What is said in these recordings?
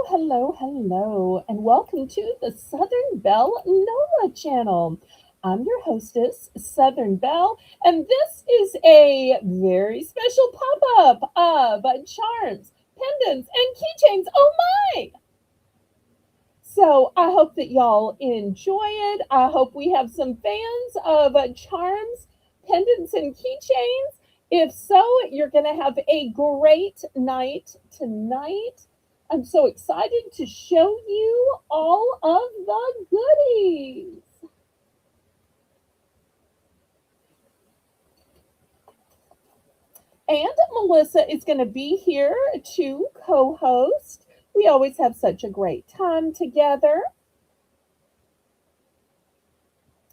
Hello, and welcome to the Southern Belle NOLA channel. I'm your hostess, Southern Belle, and this is a very special pop up of charms, pendants, and keychains. Oh my! So I hope that y'all enjoy it. I hope we have some fans of charms, pendants, and keychains. If so, you're going to have a great night tonight. I'm so excited to show you all of the goodies. And Melissa is going to be here to co host. We always have such a great time together.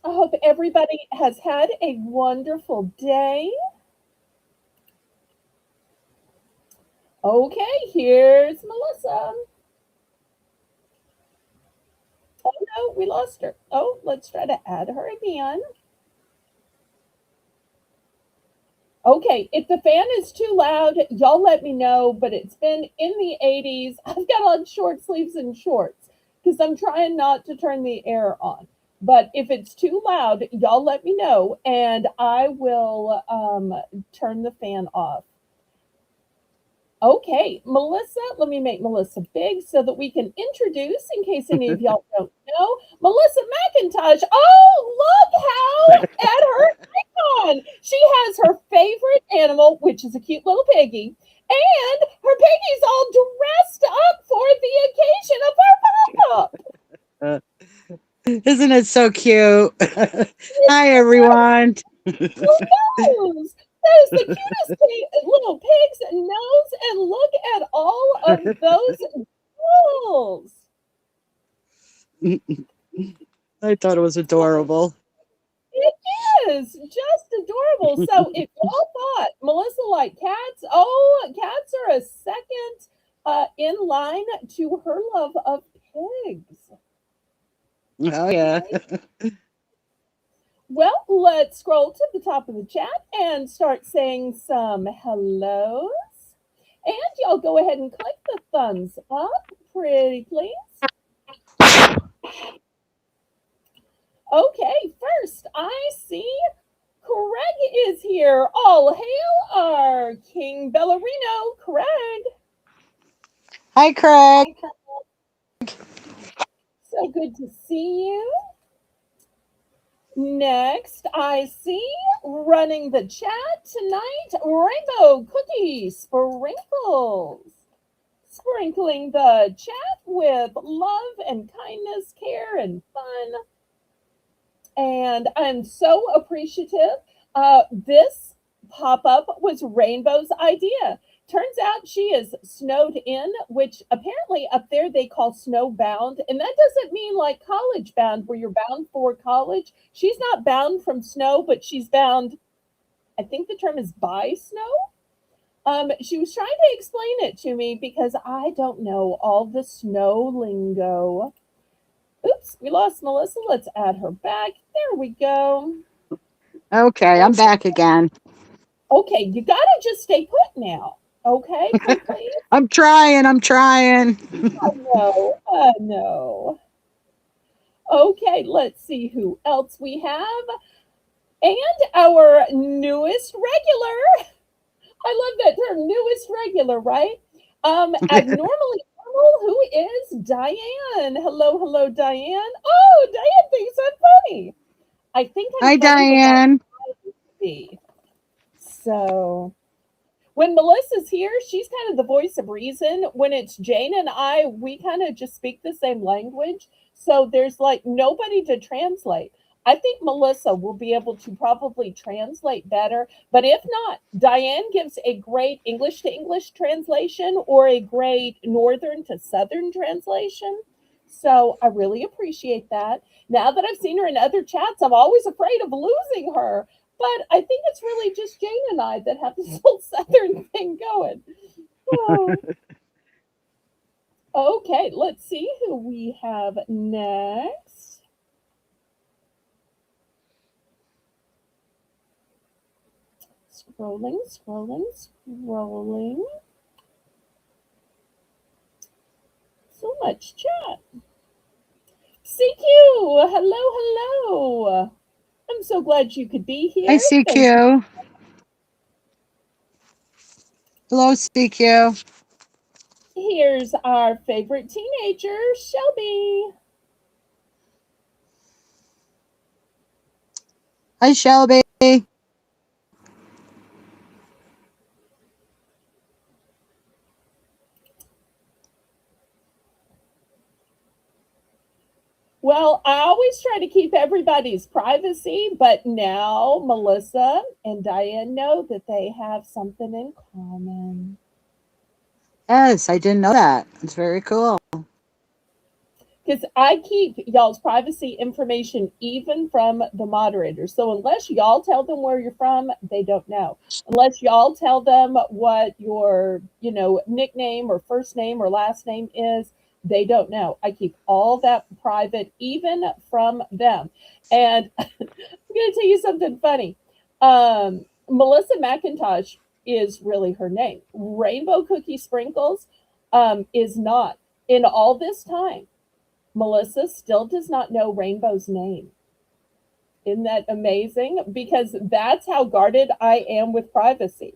I hope everybody has had a wonderful day. Okay, here's Melissa. Oh no, we lost her. Oh, let's try to add her again. Okay, if the fan is too loud, y'all let me know, but it's been in the 80s. I've got on short sleeves and shorts because I'm trying not to turn the air on. But if it's too loud, y'all let me know and I will turn the fan off. Okay, Melissa, let me make Melissa big so that we can introduce, in case any of y'all don't know, Melissa McIntosh. Oh, look how at her icon. She has her favorite animal, which is a cute little piggy, and her piggy's all dressed up for the occasion of her pop-up. Uh, Isn't it so cute? It's Hi, so everyone. nose. That is the cutest little pig's nose, and look at all of those jewels. I thought it was adorable. It is just adorable. So if y'all thought Melissa liked cats, oh, cats are a second in line to her love of pigs. Oh, yeah. Well, let's scroll to the top of the chat and start saying some hellos. And y'all go ahead and click the thumbs up, pretty please. Okay, first I see Craig is here. All hail our King Bellarino, Craig. Hi, Craig. So good to see you. Next, I see running the chat tonight, Rainbow Cookie Sprinkles. Sprinkling the chat with love and kindness, care, and fun. And I'm so appreciative. This pop up was Rainbow's idea. Turns out she is snowed in, which apparently up there they call snowbound. And that doesn't mean like college bound, where you're bound for college. She's not bound from snow, but she's bound, I think the term is by snow. She was trying to explain it to me because I don't know all the snow lingo. Oops, we lost Melissa. Let's add her back. There we go. Okay, I'm back again. Okay, you gotta just stay put now. Okay, pretty please. I'm trying. I'm trying. No, no. Okay, let's see who else we have. And our newest regular. I love that term, newest regular, right? Abnormally normal, who is Diane? Hello, Diane. Oh, Diane thinks I'm funny. I think I'm Hi, funny without Diane. trying to be. So when Melissa's here, she's kind of the voice of reason. When it's Jane and I, we kind of just speak the same language. So there's like nobody to translate. I think Melissa will be able to probably translate better. But if not, Diane gives a great English to English translation or a great Northern to Southern translation. So I really appreciate that. Now that I've seen her in other chats, I'm always afraid of losing her. But I think it's really just Jane and I that have this whole Southern thing going. Oh, okay, let's see who we have next. Scrolling. So much, chat. CQ, hello, hello. I'm so glad you could be Hi, here. Thank you. CQ. Hello, CQ. Here's our favorite teenager, Shelby. Hi, Shelby. Well, I always try to keep everybody's privacy, but now Melissa and Diane know that they have something in common. Yes, I didn't know that. It's very cool. Because I keep y'all's privacy information even from the moderators. So unless y'all tell them where you're from, they don't know. Unless y'all tell them what your, nickname or first name or last name is, they don't know. I keep all that private, even from them. And I'm going to tell you something funny. Melissa McIntosh is really her name. Rainbow Cookie Sprinkles is not. In all this time, Melissa still does not know Rainbow's name. Isn't that amazing? Because that's how guarded I am with privacy.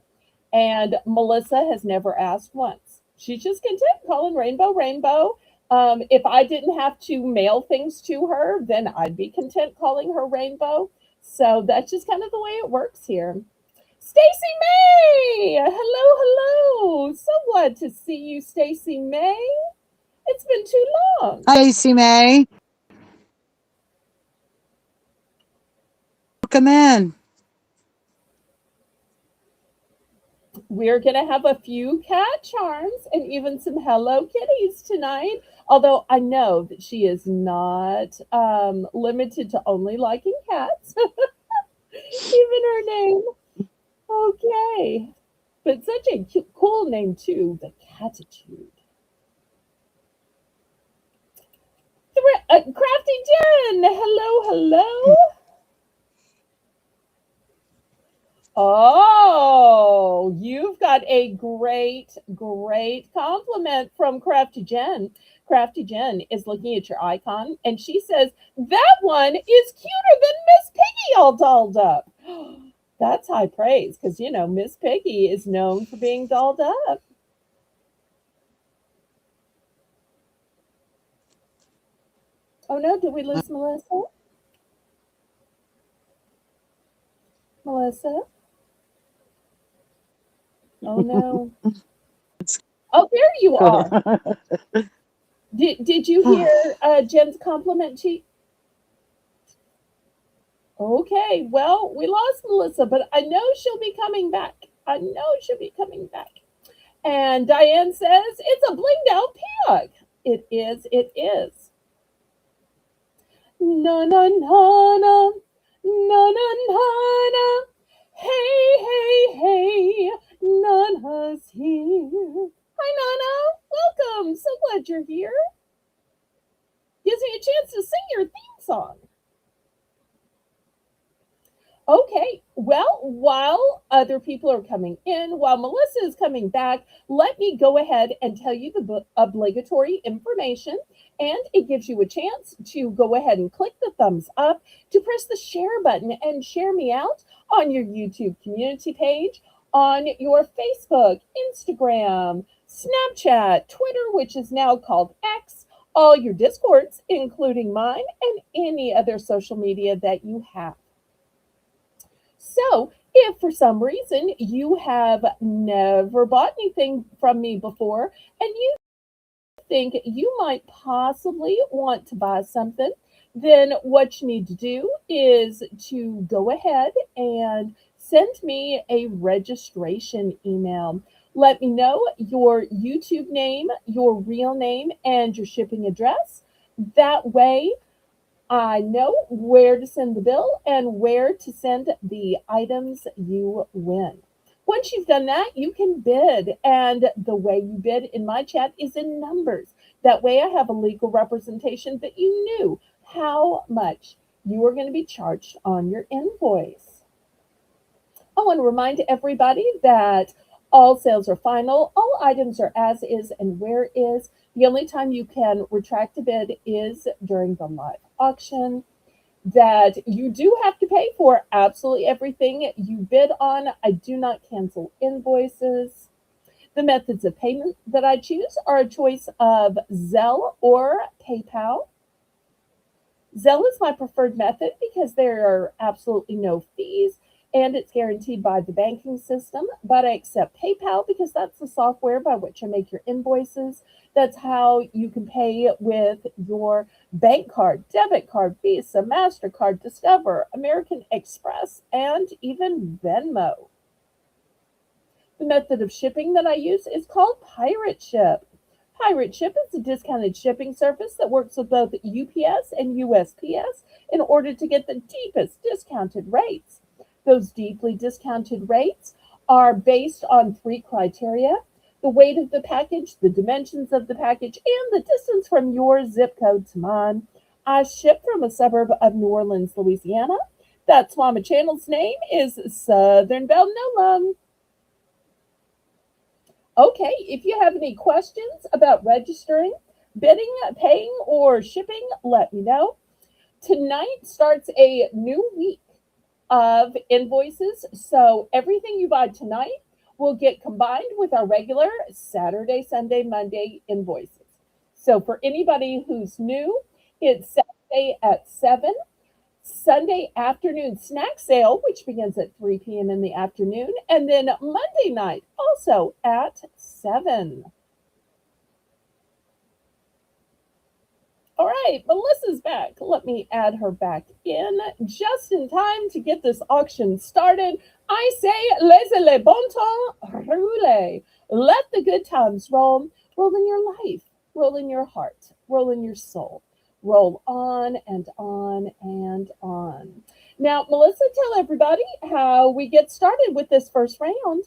And Melissa has never asked once. She's just content calling Rainbow Rainbow. If I didn't have to mail things to her, then I'd be content calling her Rainbow. So that's just kind of the way it works here. Stacy May! Hello, hello. So glad to see you, Stacy May. It's been too long. Hi, AC May. Welcome in. We're going to have a few cat charms and even some Hello Kitties tonight. Although I know that she is not limited to only liking cats, even her name. Okay. But such a cute, cool name, too, the Catitude. Crafty Jen, hello, hello. Oh, you've got a great, great compliment from Crafty Jen. Crafty Jen is looking at your icon and she says, that one is cuter than Miss Piggy all dolled up. That's high praise because, Miss Piggy is known for being dolled up. Oh no, did we lose Melissa? Melissa? Oh no. Oh, there you are. Did you hear Jen's compliment, Chief? Okay, well, we lost Melissa, but I know she'll be coming back. I know she'll be coming back. And Diane says, it's a blinged out pig. It is, it is. Na na na na, na na na na. Hey, hey, hey, Nana's here. Hi, Nana. Welcome. So glad you're here. Gives me a chance to sing your theme song. Okay, well, while other people are coming in, while Melissa is coming back, let me go ahead and tell you the obligatory information. And it gives you a chance to go ahead and click the thumbs up, to press the share button and share me out on your YouTube community page, on your Facebook, Instagram, Snapchat, Twitter, which is now called X, all your Discords, including mine, and any other social media that you have. So, if for some reason you have never bought anything from me before and you think you might possibly want to buy something, then what you need to do is to go ahead and send me a registration email. Let me know your YouTube name, your real name, and your shipping address. That way, I know where to send the bill and where to send the items you win. Once you've done that, you can bid. And the way you bid in my chat is in numbers. That way, I have a legal representation that you knew how much you are going to be charged on your invoice. I want to remind everybody that all sales are final, all items are as is and where is. The only time you can retract a bid is during the live auction. That you do have to pay for absolutely everything you bid on. I do not cancel invoices. The methods of payment that I choose are a choice of Zelle or PayPal. Zelle is my preferred method because there are absolutely no fees and it's guaranteed by the banking system. But I accept PayPal because that's the software by which I make your invoices. That's how you can pay with your bank card, debit card, Visa, MasterCard, Discover, American Express, and even Venmo. The method of shipping that I use is called Pirate Ship. Pirate Ship is a discounted shipping service that works with both UPS and USPS in order to get the deepest discounted rates. Those deeply discounted rates are based on three criteria: the weight of the package, the dimensions of the package, and the distance from your zip code to mine. I ship from a suburb of New Orleans, Louisiana. That's why my channel's name is Southern Belle Nola. Okay, if you have any questions about registering, bidding, paying, or shipping, let me know. Tonight starts a new week of invoices, so everything you buy tonight will get combined with our regular Saturday, Sunday, Monday invoices. So for anybody who's new, it's Saturday at 7, Sunday afternoon snack sale, which begins at 3 p.m. in the afternoon, and then Monday night also at 7. All right, Melissa's back. Let me add her back in just in time to get this auction started. I say, laissez le bon temps rouler. Let the good times roll. Roll in your life, roll in your heart, roll in your soul. Roll on and on and on. Now, Melissa, tell everybody how we get started with this first round.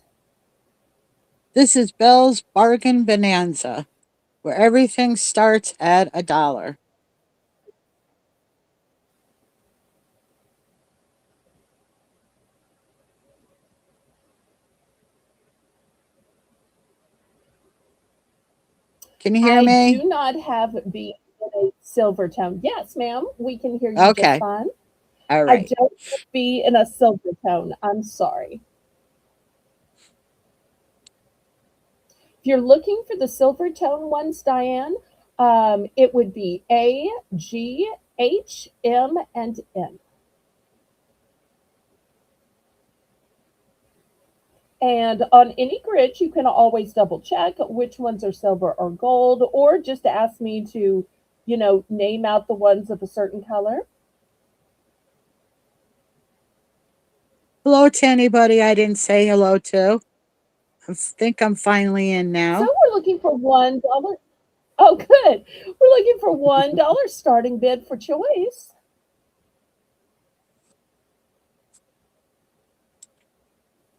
This is Belle's Bargain Bonanza, where everything starts at $1. Can you hear I me? do not have B in a silver tone. Yes, ma'am, we can hear you just Okay. fine. All I right. don't have B in a silver tone. I'm sorry. If you're looking for the silver tone ones, Diane, it would be A, G, H, M, and N. And on any grid, you can always double check which ones are silver or gold, or just ask me to, name out the ones of a certain color. Hello to anybody I didn't say hello to. I think I'm finally in So now. we're looking for $1. Oh, good. We're looking for $1 starting bid for choice.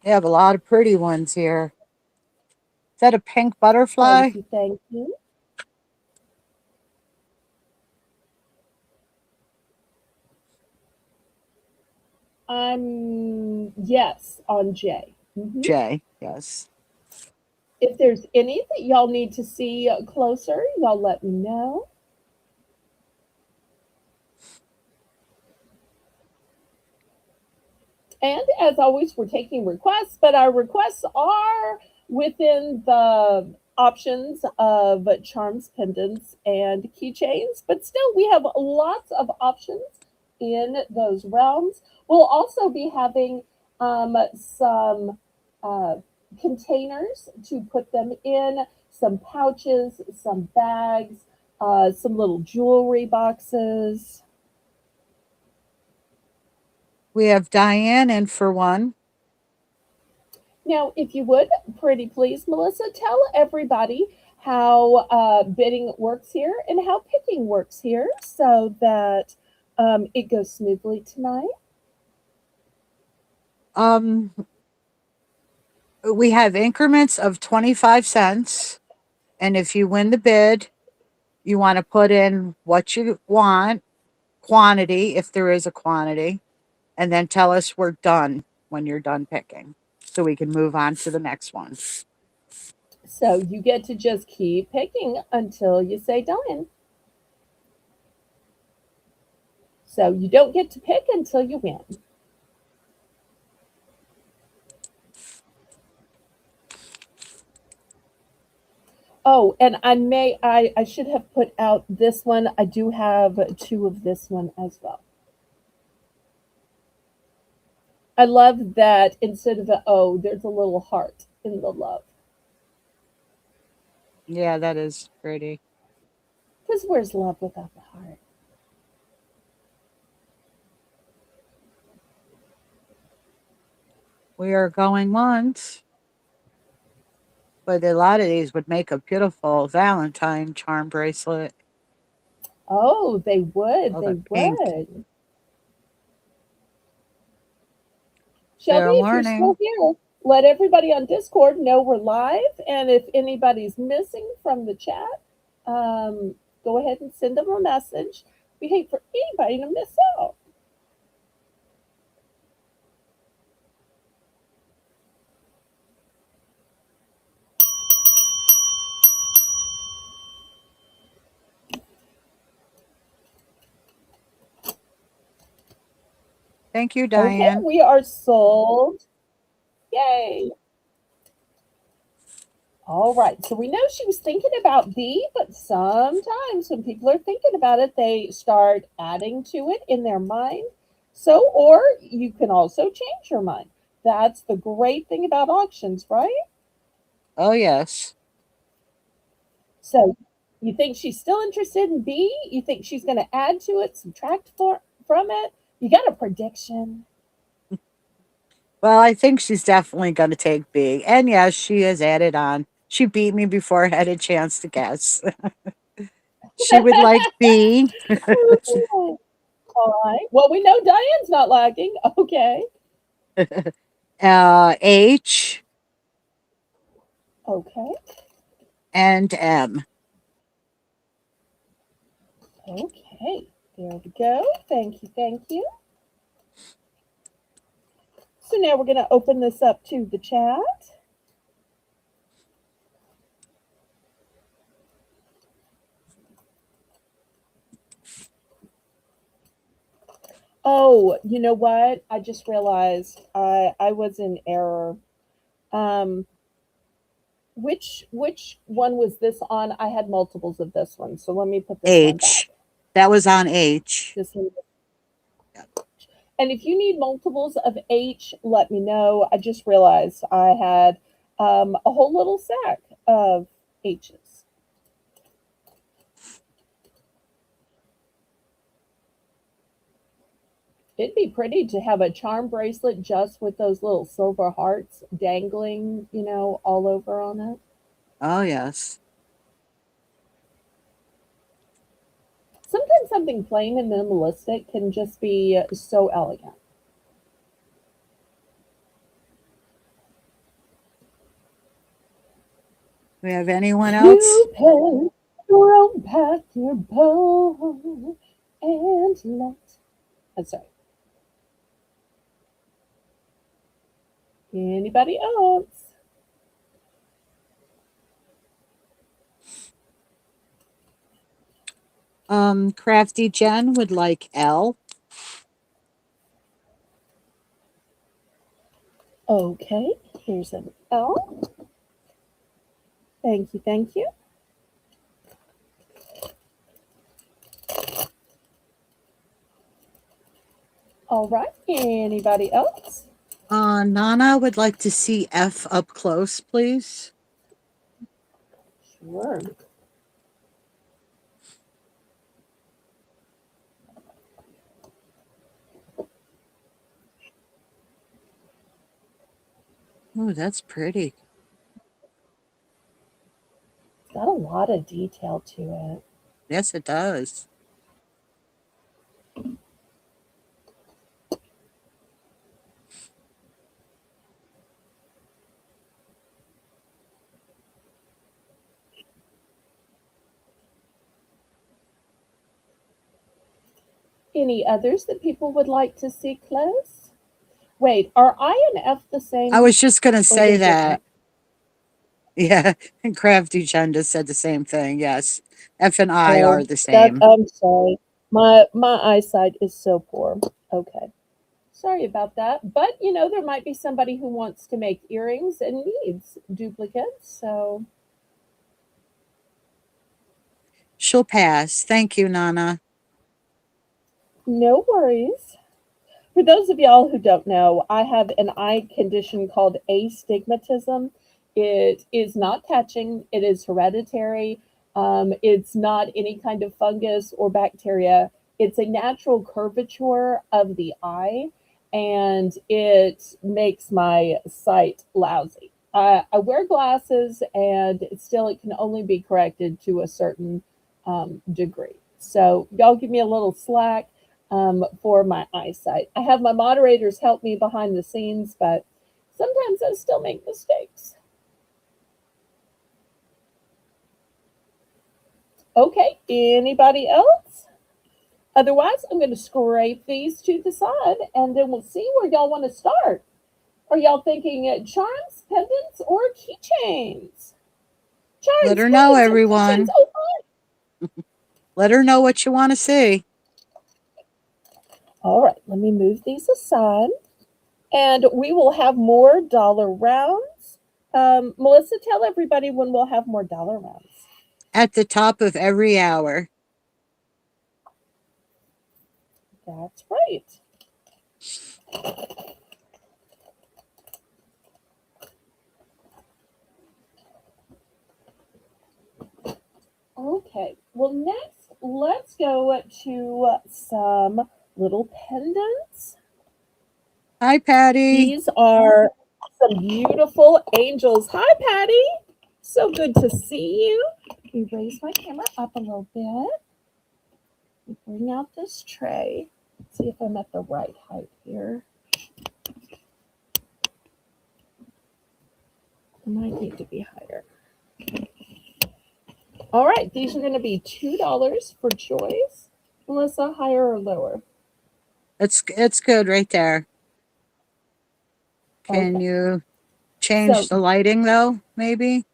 They have a lot of pretty ones here. Is that a pink butterfly? Thank you. Thank you. I'm yes on J. J, yes. If there's any that y'all need to see closer, y'all let me know. And as always, we're taking requests, but our requests are within the options of charms, pendants, and keychains. But still, we have lots of options in those realms. We'll also be having some uh, containers to put them in, some pouches, some bags, some little jewelry boxes. We have Diane in for one. Now, if you would, pretty please, Melissa, tell everybody how bidding works here and how picking works here so that it goes smoothly tonight. Um, we have increments of 25 cents. And if you win the bid, you want to put in what you want, quantity, if there is a quantity, and then tell us we're done when you're done picking so we can move on to the next one. So you get to just keep picking until you say done. So you don't get to pick until you win. Oh, and I should have put out this one. I do have two of this one as well. I love that instead of an O, there's a little heart in the love. Yeah, that is pretty. Because where's love without the heart? We are going once, but a lot of these would make a beautiful Valentine charm bracelet. Oh, they would. Oh, They the pink. would. Shelby, Fair if you're warning. still here, let everybody on Discord know we're live. And if anybody's missing from the chat, go ahead and send them a message. We hate for anybody to miss out. Thank you, Okay, Diane. we are sold. Yay. All right. So we know she was thinking about B, but sometimes when people are thinking about it, they start adding to it in their mind. So, or you can also change your mind. That's the great thing about auctions, right? Oh, yes. So you think she's still interested in B? You think she's going to add to it, subtract from it? You got a prediction? Well, I think she's definitely going to take B. And yes, she has added on. She beat me before I had a chance to guess. She would like B. All right. Well, we know Diane's not lagging. Okay. H Okay. and M. Okay. There we go. Thank you. Thank you. So now we're going to open this up to the chat. Oh, you know what? I just realized I was in error. Um, which one was this on? I had multiples of this one, so let me put this one back. H. That was on H. This one. And if you need multiples of H, let me know. I just realized I had a whole little sack of H's. It'd be pretty to have a charm bracelet just with those little silver hearts dangling, all over on it. Oh, yes. Sometimes something plain and minimalistic can just be so elegant. We have anyone else? You pay your own path, your bow, and let. I'm sorry. Anybody else? Crafty Jen would like L. Okay, here's an L. Thank you, thank you. All right, anybody else? Nana would like to see F up close, please. Sure. Oh, that's pretty. It's got a lot of detail to it. Yes, it does. Any others that people would like to see close? Wait, are I and F the I same was just going to or are they say different? that. Yeah, and Crafty Chen just said the same thing. Yes, F and I are Oh, the that same. I'm sorry. My eyesight is so poor. Okay. Sorry about that. But there might be somebody who wants to make earrings and needs duplicates. So She'll pass. Thank you, Nana. no worries. For those of y'all who don't know, I have an eye condition called astigmatism. It is not catching, it is hereditary. It's not any kind of fungus or bacteria. It's a natural curvature of the eye, and it makes my sight lousy. I wear glasses, and still, it can only be corrected to a certain degree. So, y'all give me a little slack for my eyesight. I have my moderators help me behind the scenes, but sometimes I still make mistakes. Okay, anybody else? Otherwise, I'm going to scrape these to the side and then we'll see where y'all want to start. Are y'all thinking charms, pendants, or keychains? Let Charms, her know, pendants, or keychains? everyone. Oh, Let her know what you want to see. all right, let me move these aside. And we will have more dollar rounds. Melissa, tell everybody when we'll have more dollar rounds. At the top of every hour. That's right. Okay. Well, next, let's go to some little pendants. Hi, Patty. These are some beautiful angels. Hi, Patty. So good to see you. Let me raise my camera up a little bit. Bring out this tray. Let's see if I'm at the right height here. I might need to be higher. All right, these are going to be $2 for choice. Melissa, higher or lower? It's good right there. Can Okay. you change So, the lighting though? Maybe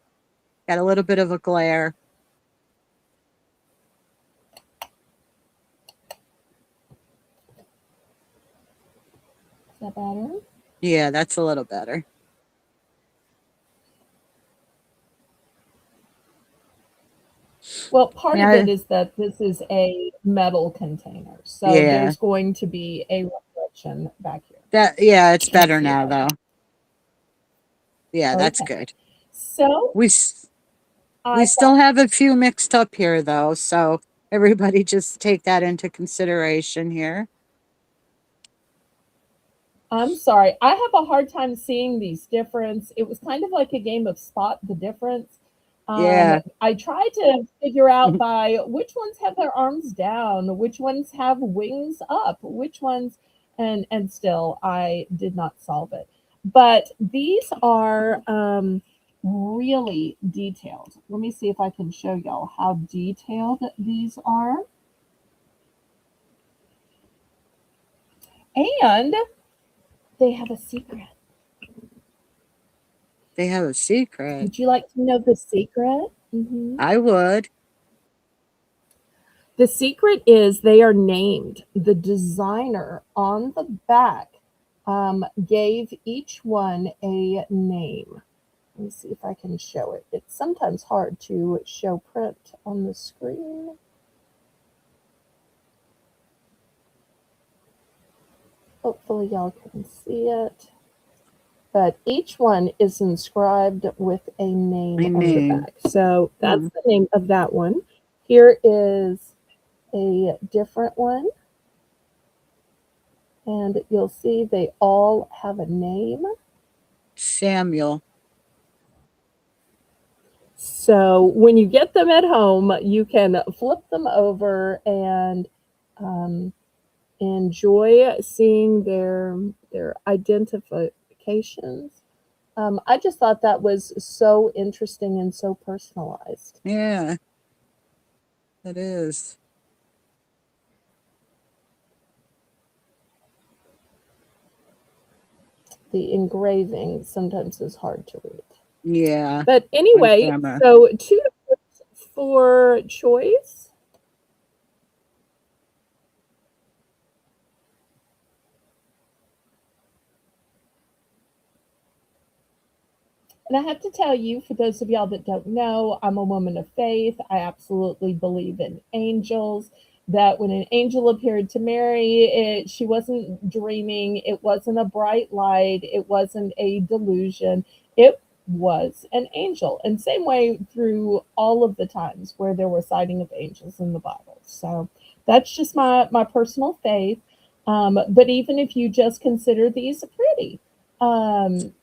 got a little bit of a glare. is that better? Yeah, that's a little better. Well, part of Yeah, it is that this is a metal container, so yeah. there's going to be a reflection back here. Yeah, it's Let's better see if now I though. can. Yeah, that's Okay. good. So We s- we I still thought, have a few mixed up here though, so everybody just take that into consideration here. I'm sorry, I have a hard time seeing these difference. It was kind of like a game of spot the difference. Yeah. I tried to figure out by which ones have their arms down, which ones have wings up, which ones, and still I did not solve it. But these are really detailed. Let me see if I can show y'all how detailed these are. And they have a secret. They have a secret. Would you like to know the secret? I would. The secret is they are named. The designer on the back gave each one a name. Let me see if I can show it. It's sometimes hard to show print on the screen. Hopefully, y'all can see it. But each one is inscribed with a name My on the name. back. So Hmm. that's the name of that one. Here is a different one. And you'll see they all have a name. Samuel. So when you get them at home, you can flip them over and um, enjoy seeing their identifications. I just thought that was so interesting and so personalized. Yeah, it is. The engraving sometimes is hard to read. Yeah. But On anyway, camera. so $2 for choice. And I have to tell you, for those of y'all that don't know, I'm a woman of faith. I absolutely believe in angels. That when an angel appeared to Mary, she wasn't dreaming. It wasn't a bright light. It wasn't a delusion. It was an angel. And same way through all of the times where there were sighting of angels in the Bible. So that's just my personal faith. But even if you just consider these pretty, um,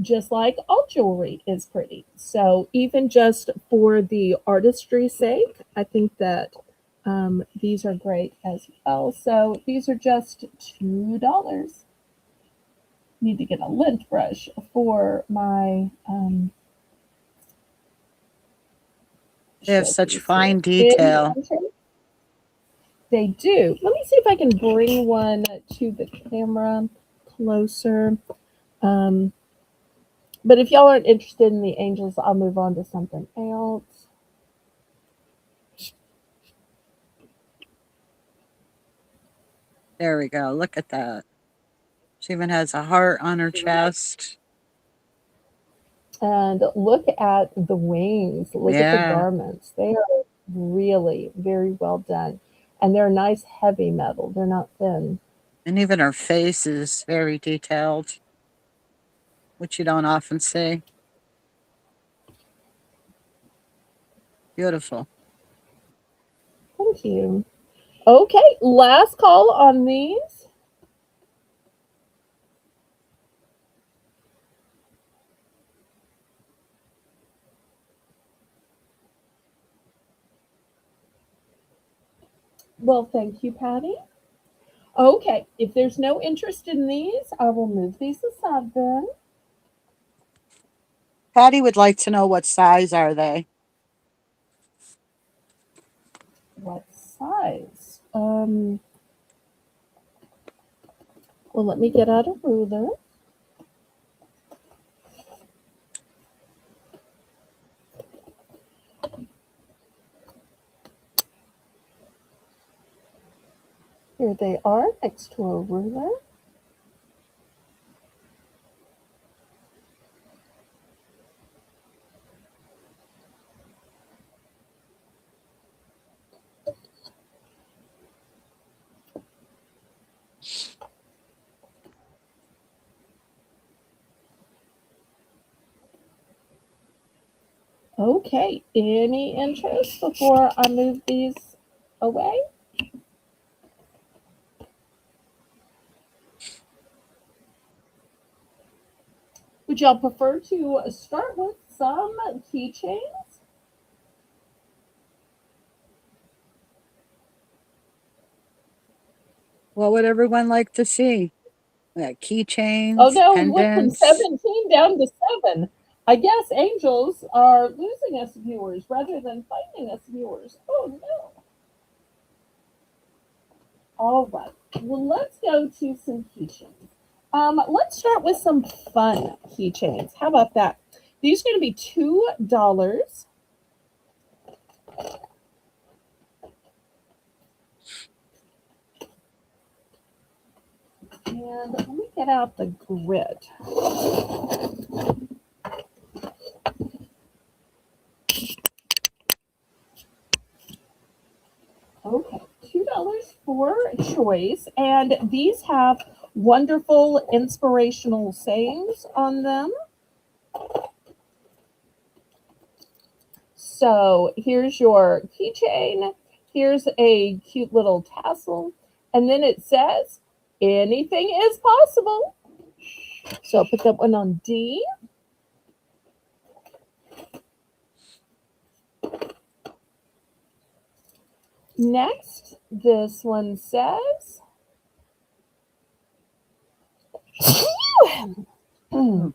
just like all jewelry is pretty. So even just for the artistry's sake, I think that these are great as well. So these are just $2. Need to get a lint brush for my They have such showpiece here. fine detail. They do. Let me see if I can bring one to the camera closer. Um, but if y'all aren't interested in the angels, I'll move on to something else. There we go. Look at that. She even has a heart on her chest. And look at the wings, look at the Yeah. garments. They are really very well done. And they're nice heavy metal, they're not thin. And even her face is very detailed, which you don't often see. Beautiful. Thank you. Okay, last call on these. Well, thank you, Patty. Okay, if there's no interest in these, I will move these aside then. Patty would like to know what size are they? What size? Well, let me get out a ruler. Here they are next to a ruler. Okay, any interest before I move these away? Would y'all prefer to start with some keychains? What would everyone like to see? We got Oh keychains, no, we went from pendants. 17 down to 7. I guess angels are losing us viewers rather than finding us viewers. Oh no. All right. Well, let's go to some keychains. Let's start with some fun keychains. How about that? These are going to be $2. And let me get out the grid. Okay, $2 for choice. And these have wonderful inspirational sayings on them. So here's your keychain. Here's a cute little tassel. And then it says, anything is possible. So I'll put that one on D. Next, this one says,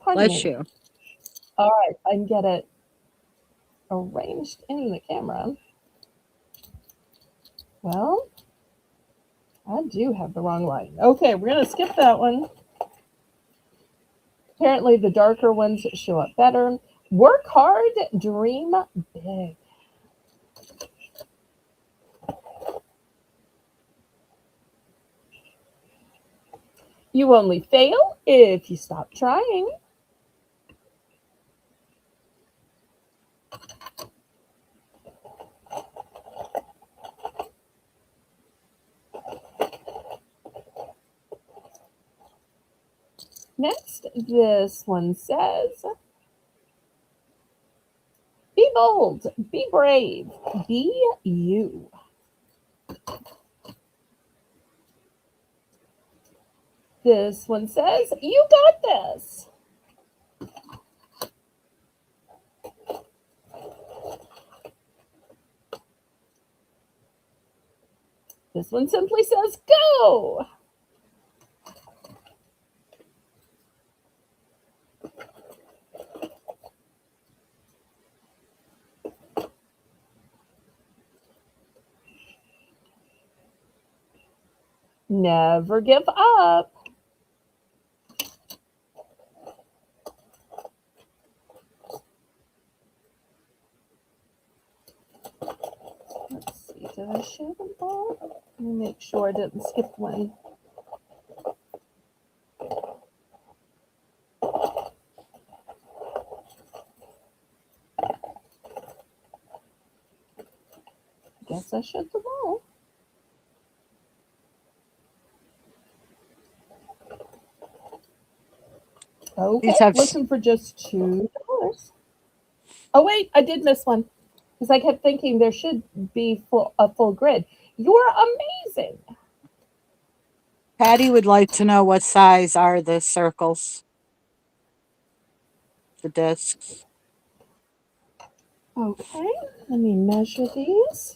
pardon Bless me. you. All right, I can get it arranged in the camera. Well, I do have the wrong line. Okay, we're going to skip that one. Apparently, the darker ones show up better. Work hard, dream big. You only fail if you stop trying. Next, this one says, be bold, be brave, be you. This one says, you got this. This one simply says, go. Never give up. Let's see, did I show them all? Let me make sure I didn't skip one. Guess I showed them all. Okay, These have looking for just $2. Oh wait, I did miss one because I kept thinking there should be a full grid. You're amazing. Patty would like to know what size are the circles, the discs. Okay, let me measure these.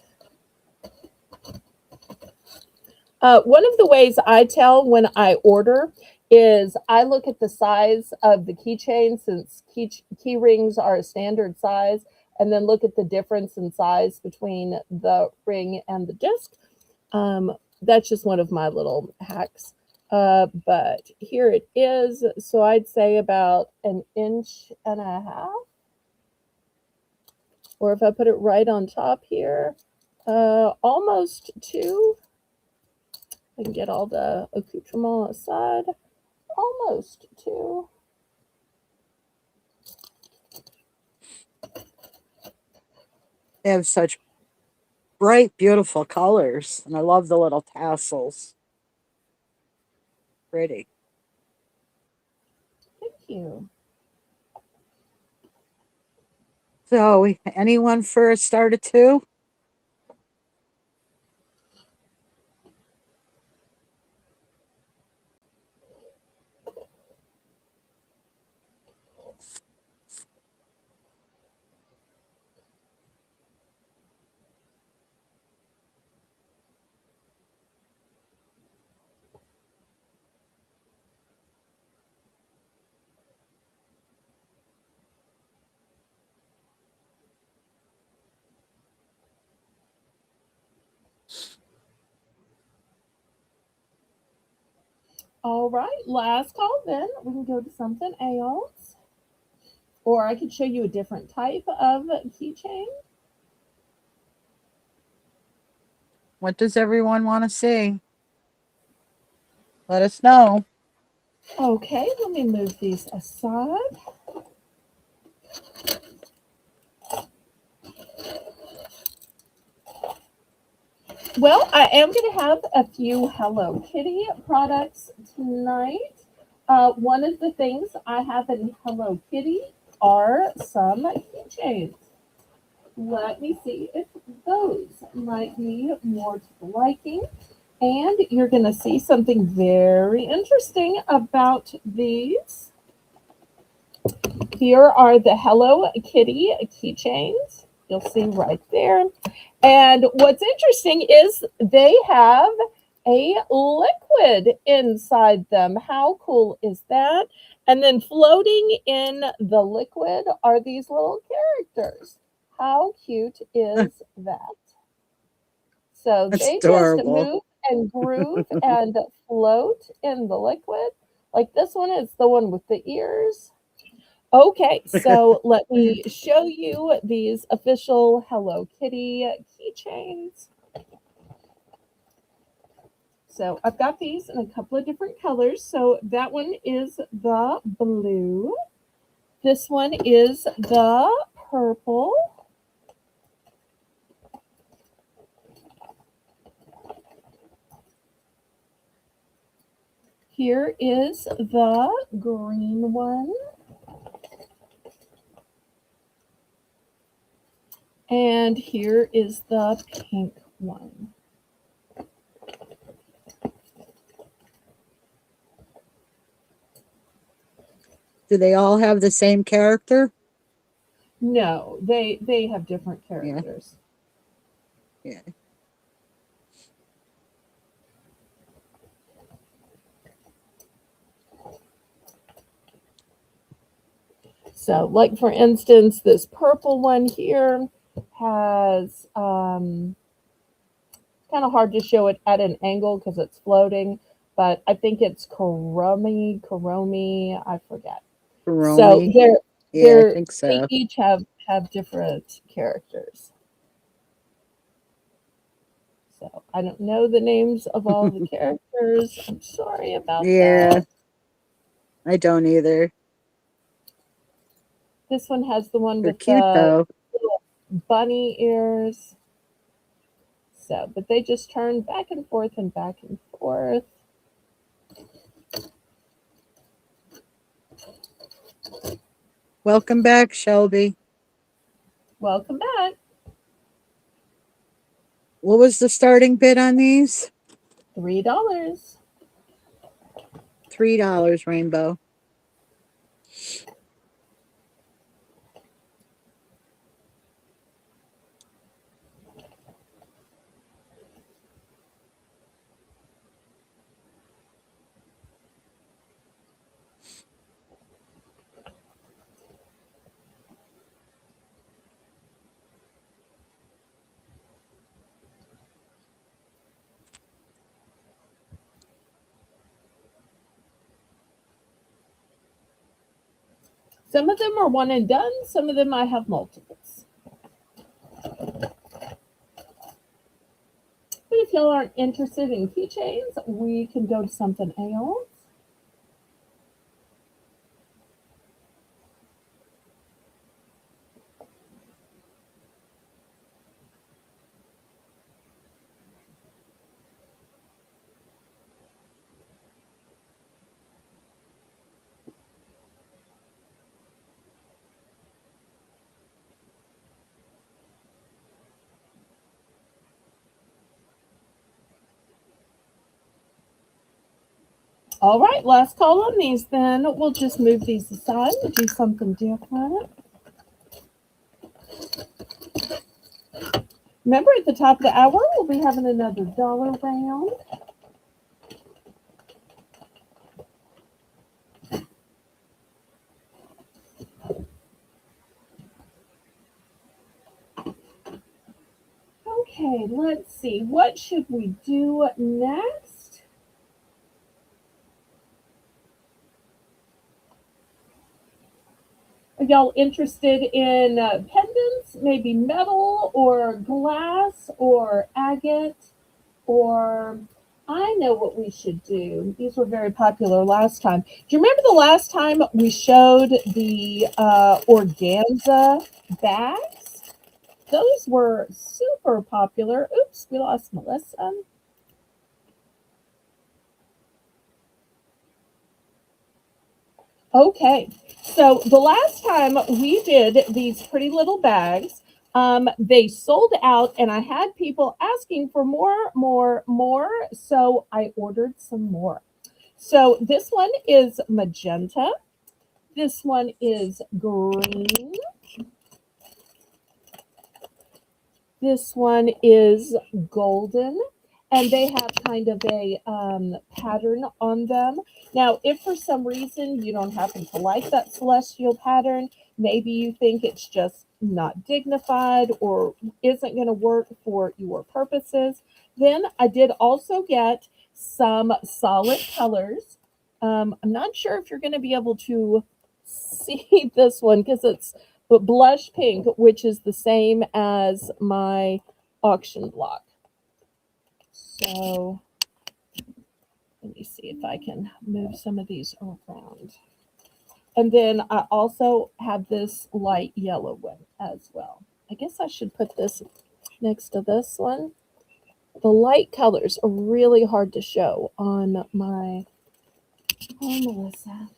One of the ways I tell when I order is I look at the size of the keychain since key rings are a standard size, and then look at the difference in size between the ring and the disc. That's just one of my little hacks. But here it is. So I'd say about 1.5 inches. Or if I put it right on top here, almost 2. I can get all the accoutrement aside. Almost 2. They have such bright, beautiful colors, and I love the little tassels. Pretty. Thank you. So, anyone for a start of 2? All right, last call then. We can go to something else. Or I could show you a different type of keychain. What does everyone want to see? Let us know. Okay, let me move these aside. Well, I am going to have a few Hello Kitty products tonight. One of the things I have in Hello Kitty are some keychains. Let me see if those might be more to the liking. And you're going to see something very interesting about these. Here are the Hello Kitty keychains. You'll see right there. And what's interesting is they have a liquid inside them. How cool is that? And then floating in the liquid are these little characters. How cute is that? So That's they just adorable. move and groove and float in the liquid. Like this one is the one with the ears. Okay, so let me show you these official Hello Kitty keychains. So I've got these in a couple of different colors. So that one is the blue. This one is the purple. Here is the green one. And here is the pink one. Do they all have the same character? No, they have different characters. Yeah. So, like for instance, this purple one here has kind of hard to show it at an angle because it's floating, but I think it's Karomi, I forget. So Romy. they're Yeah, I they're think they so. each have different characters. So I don't know the names of all the characters. I'm sorry about Yeah, that. I don't either. This one has the one They're with cute the though. little bunny ears. So, but they just turn back and forth and back and forth. Welcome back, Shelby. Welcome back. What was the starting bid on these? $3. $3, Rainbow. Some of them are one and done. Some of them I have multiples. But if y'all aren't interested in keychains, we can go to something else. All right, last call on these then. We'll just move these aside and do something different. Remember, at the top of the hour, we'll be having another dollar round. Okay, let's see. What should we do next? Are y'all interested in pendants, maybe metal or glass or agate? Or I know what we should do. These were very popular last time. Do you remember the last time we showed the organza bags? Those were super popular. Oops, we lost Melissa. Okay, so the last time we did these pretty little bags, they sold out, and I had people asking for more. So I ordered some more. So this one is magenta. This one is green. This one is golden, and they have kind of a pattern on them. Now, if for some reason you don't happen to like that celestial pattern, maybe you think it's just not dignified or isn't going to work for your purposes, then I did also get some solid colors. I'm not sure if you're going to be able to see this one because it's but blush pink, which is the same as my auction block. So let me see if I can move some of these around. And then I also have this light yellow one as well. I guess I should put this next to this one. The light colors are really hard to show on my. Oh, Melissa.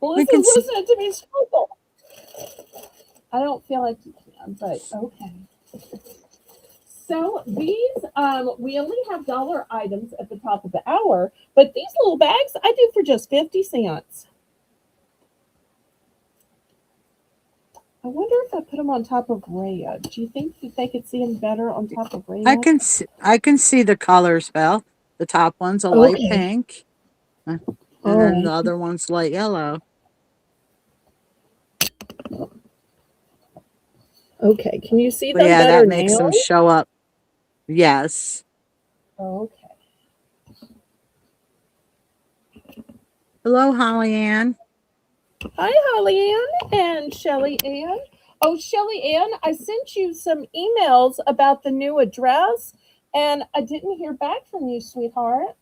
We can Melissa's see. listening to me struggle. I don't feel like you can, but okay. So these, we only have dollar items at the top of the hour, but these little bags I do for just 50 cents. I wonder if I put them on top of red. Do you think that they could see them better on top of red? I can see the colors, Belle. The top one's a light Okay. pink, and All then the right. other one's light yellow. Okay. Can you see But them yeah, better that makes them now? show up. Yes. Okay. Hello, Holly Ann. Hi, Holly Ann and Shelly Ann. Oh, Shelly Ann, I sent you some emails about the new address, and I didn't hear back from you, sweetheart.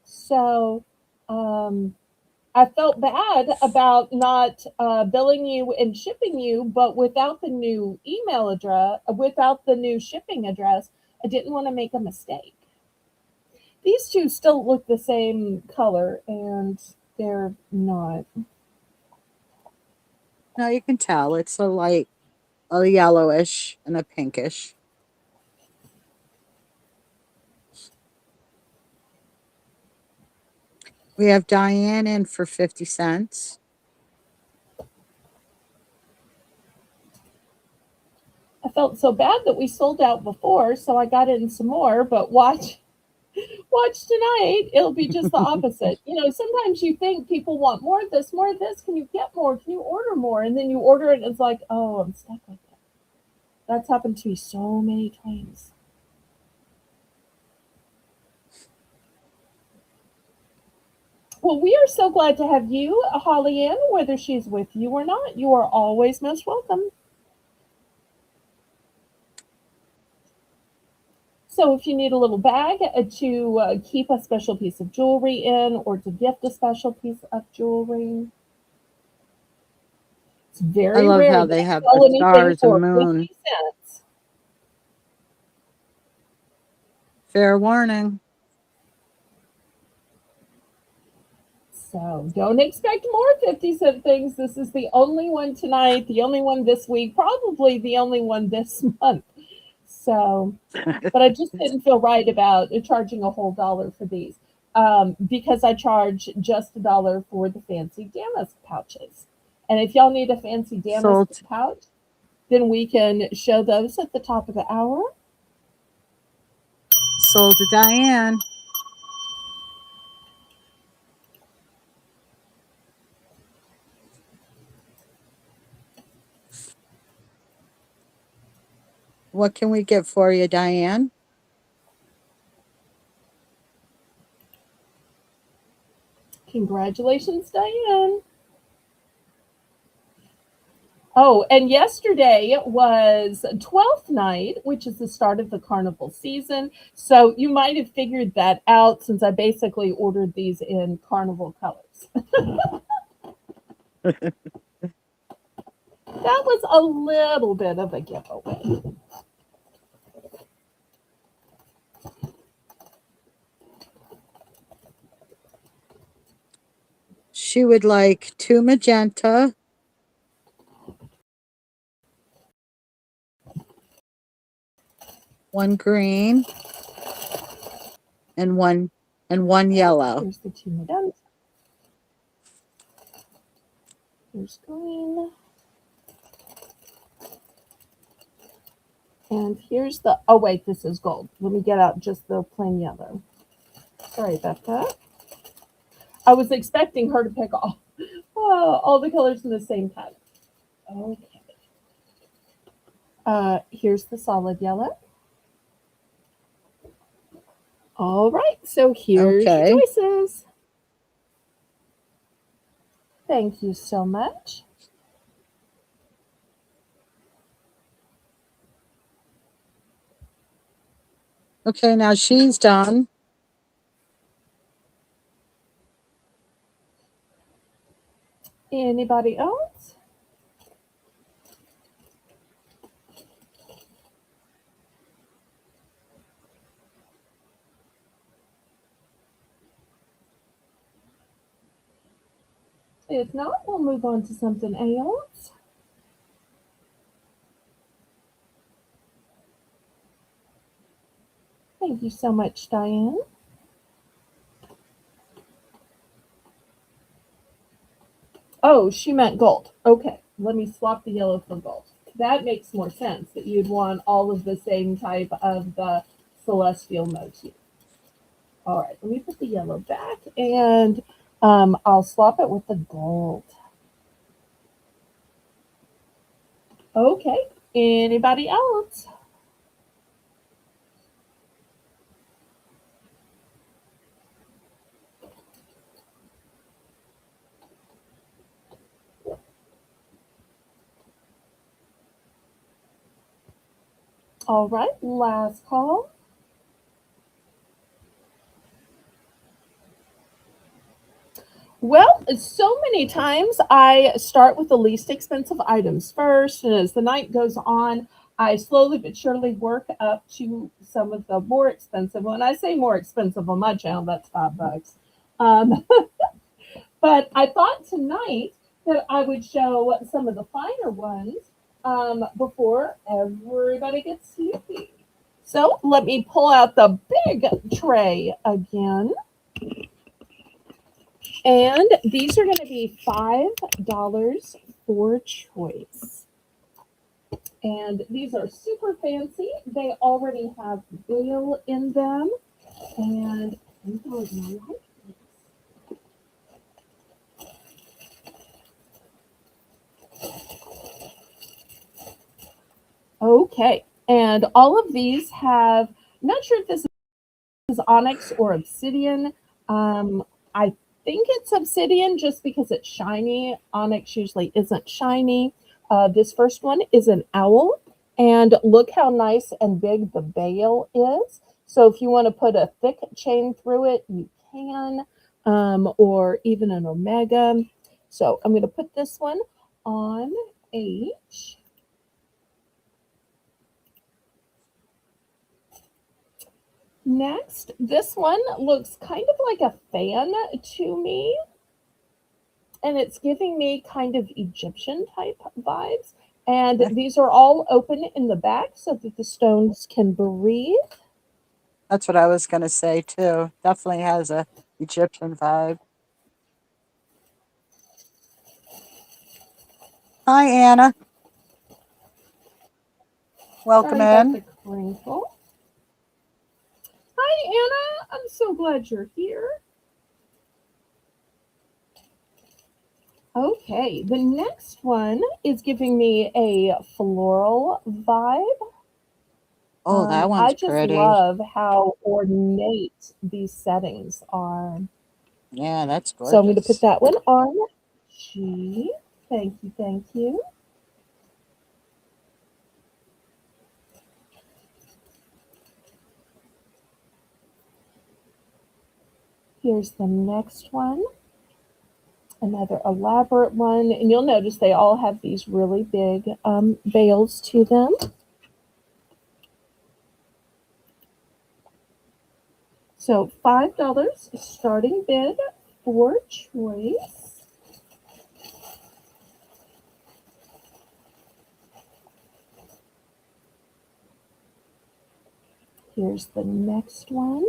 So, I felt bad about not billing you and shipping you, but without the new email address, without the new shipping address, I didn't want to make a mistake. These two still look the same color, and they're not. No, you can tell it's a yellowish and a pinkish. We have Diane in for 50 cents. I felt so bad that we sold out before, so I got in some more. But watch tonight. It'll be just the opposite. You know, sometimes you think people want more of this, more of this. Can you get more? Can you order more? And then you order it, and it's like, oh, I'm stuck with it. That's happened to me so many times. Well, we are so glad to have you, Holly Ann, whether she's with you or not. You are always most welcome. So if you need a little bag to keep a special piece of jewelry in or to gift a special piece of jewelry, it's I very love rare how that they I have the sell anything stars and for moon. 50 cents. Fair warning. So don't expect more 50-cent things. This is the only one tonight, the only one this week, probably the only one this month. So, but I just didn't feel right about charging a whole dollar for these because I charge just $1 for the fancy damask pouches. And if y'all need a fancy damask Sold pouch, then we can show those at the top of the hour. sold to Diane. What can we get for you, Diane? Congratulations, Diane. Oh, and yesterday was 12th night, which is the start of the carnival season. So you might have figured that out since I basically ordered these in carnival colors. That was a little bit of a giveaway. She would like 2 magenta, 1 green, and one yellow. Here's the two medallions. Here's green. And here's the, oh wait, this is gold. Let me get out just the plain yellow. Sorry about that. I was expecting her to pick all the colors in the same pattern. Okay. Here's the solid yellow. All right, so here's your Okay. choices. Thank you so much. Okay, now she's done. Anybody else? If not, we'll move on to something else. Thank you so much, Diane. Oh, she meant gold. Okay, let me swap the yellow for gold. That makes more sense that you'd want all of the same type of the celestial motif. All right, let me put the yellow back and I'll swap it with the gold. Okay, anybody else? All right, last call. Well, so many times I start with the least expensive items first, and as the night goes on, I slowly but surely work up to some of the more expensive. When I say more expensive on my channel, that's $5. Um, but I thought tonight that I would show some of the finer ones before everybody gets sleepy. So let me pull out the big tray again. And these are going to be $5 for choice. And these are super fancy. They already have veil in them. And I think I would like this. Okay. And all of these have, I'm not sure if this is onyx or obsidian. I think it's obsidian just because it's shiny. Onyx usually isn't shiny. This first one is an owl, and look how nice and big the bail is. So if you want to put a thick chain through it, you can, or even an omega. So I'm going to put this one on H. Next, this one looks kind of like a fan to me, and it's giving me kind of Egyptian type vibes. And these are all open in the back so that the stones can breathe. That's what I was going to say too. Definitely has a Egyptian vibe. Hi, Anna. Welcome Sorry about in. the crinkle. Hi, Anna. I'm so glad you're here. Okay, the next one is giving me a floral vibe. Oh, that I one's just pretty. love how ornate these settings are. Yeah, that's So I'm going to put gorgeous. that one on G. Thank you, thank you. Here's the next one, another elaborate one. And you'll notice they all have these really big veils to them. So $5 starting bid for choice. Here's the next one.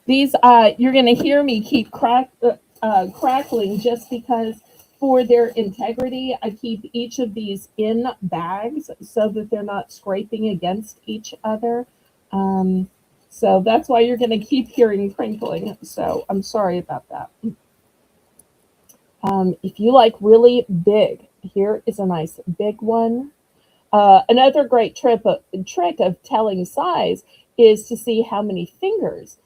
These, you're going to hear me keep crackling just because for their integrity, I keep each of these in bags so that they're not scraping against each other. So that's why you're going to keep hearing crinkling. So I'm sorry about that. If you like really big, here is a nice big one. Another great trick of telling size is to see how many fingers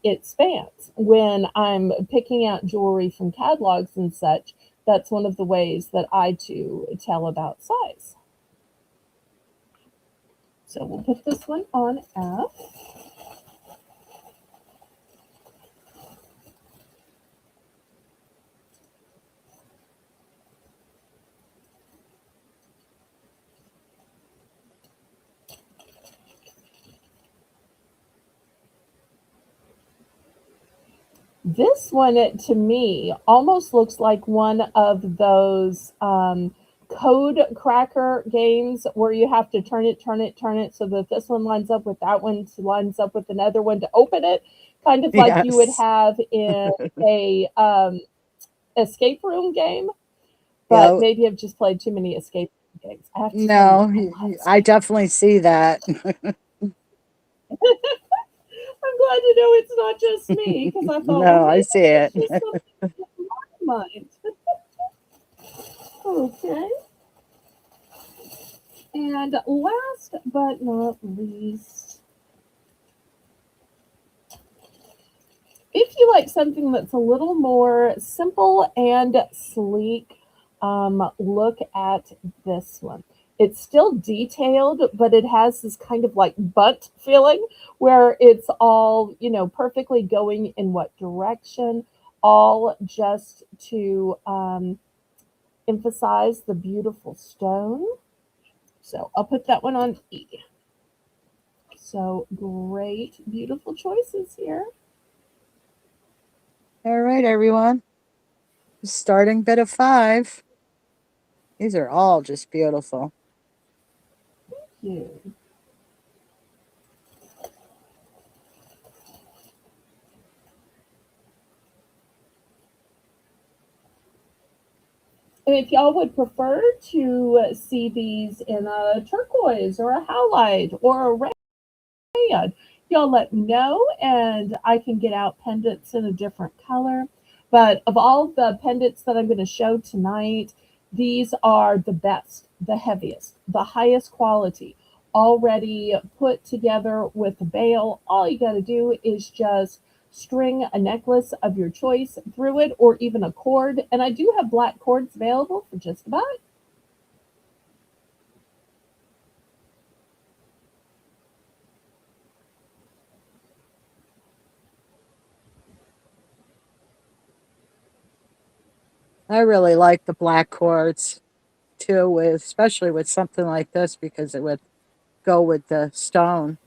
it spans. When I'm picking out jewelry from catalogs and such, that's one of the ways that I too tell about size. So we'll put this one on F. This one, to me, almost looks like one of those code cracker games where you have to turn it, turn it, turn it so that this one lines up with that one, lines up with another one to open it, kind of like you would Yes. have in a escape room game. But Yeah. maybe I've just played too many escape room games. I have to tell you, No, I love I escape. definitely see that. I'm glad to know it's not just me because I thought, well, No, I maybe see it's it. just something in my mind. Okay. And last but not least, if you like something that's a little more simple and sleek, look at this one. It's still detailed, but it has this kind of like butt feeling where it's all, perfectly going in what direction, all just to emphasize the beautiful stone. So I'll put that one on E. So great, beautiful choices here. All right, everyone. Starting bid of 5. These are all just beautiful. You. And if y'all would prefer to see these in a turquoise or a howlite or a red, y'all let me know and I can get out pendants in a different color. But of all the pendants that I'm going to show tonight, these are the best, the heaviest, the highest quality, already put together with the bail. All you got to do is just string a necklace of your choice through it or even a cord. And I do have black cords available for just about. I really like the black cords too, with especially with something like this because it would go with the stone.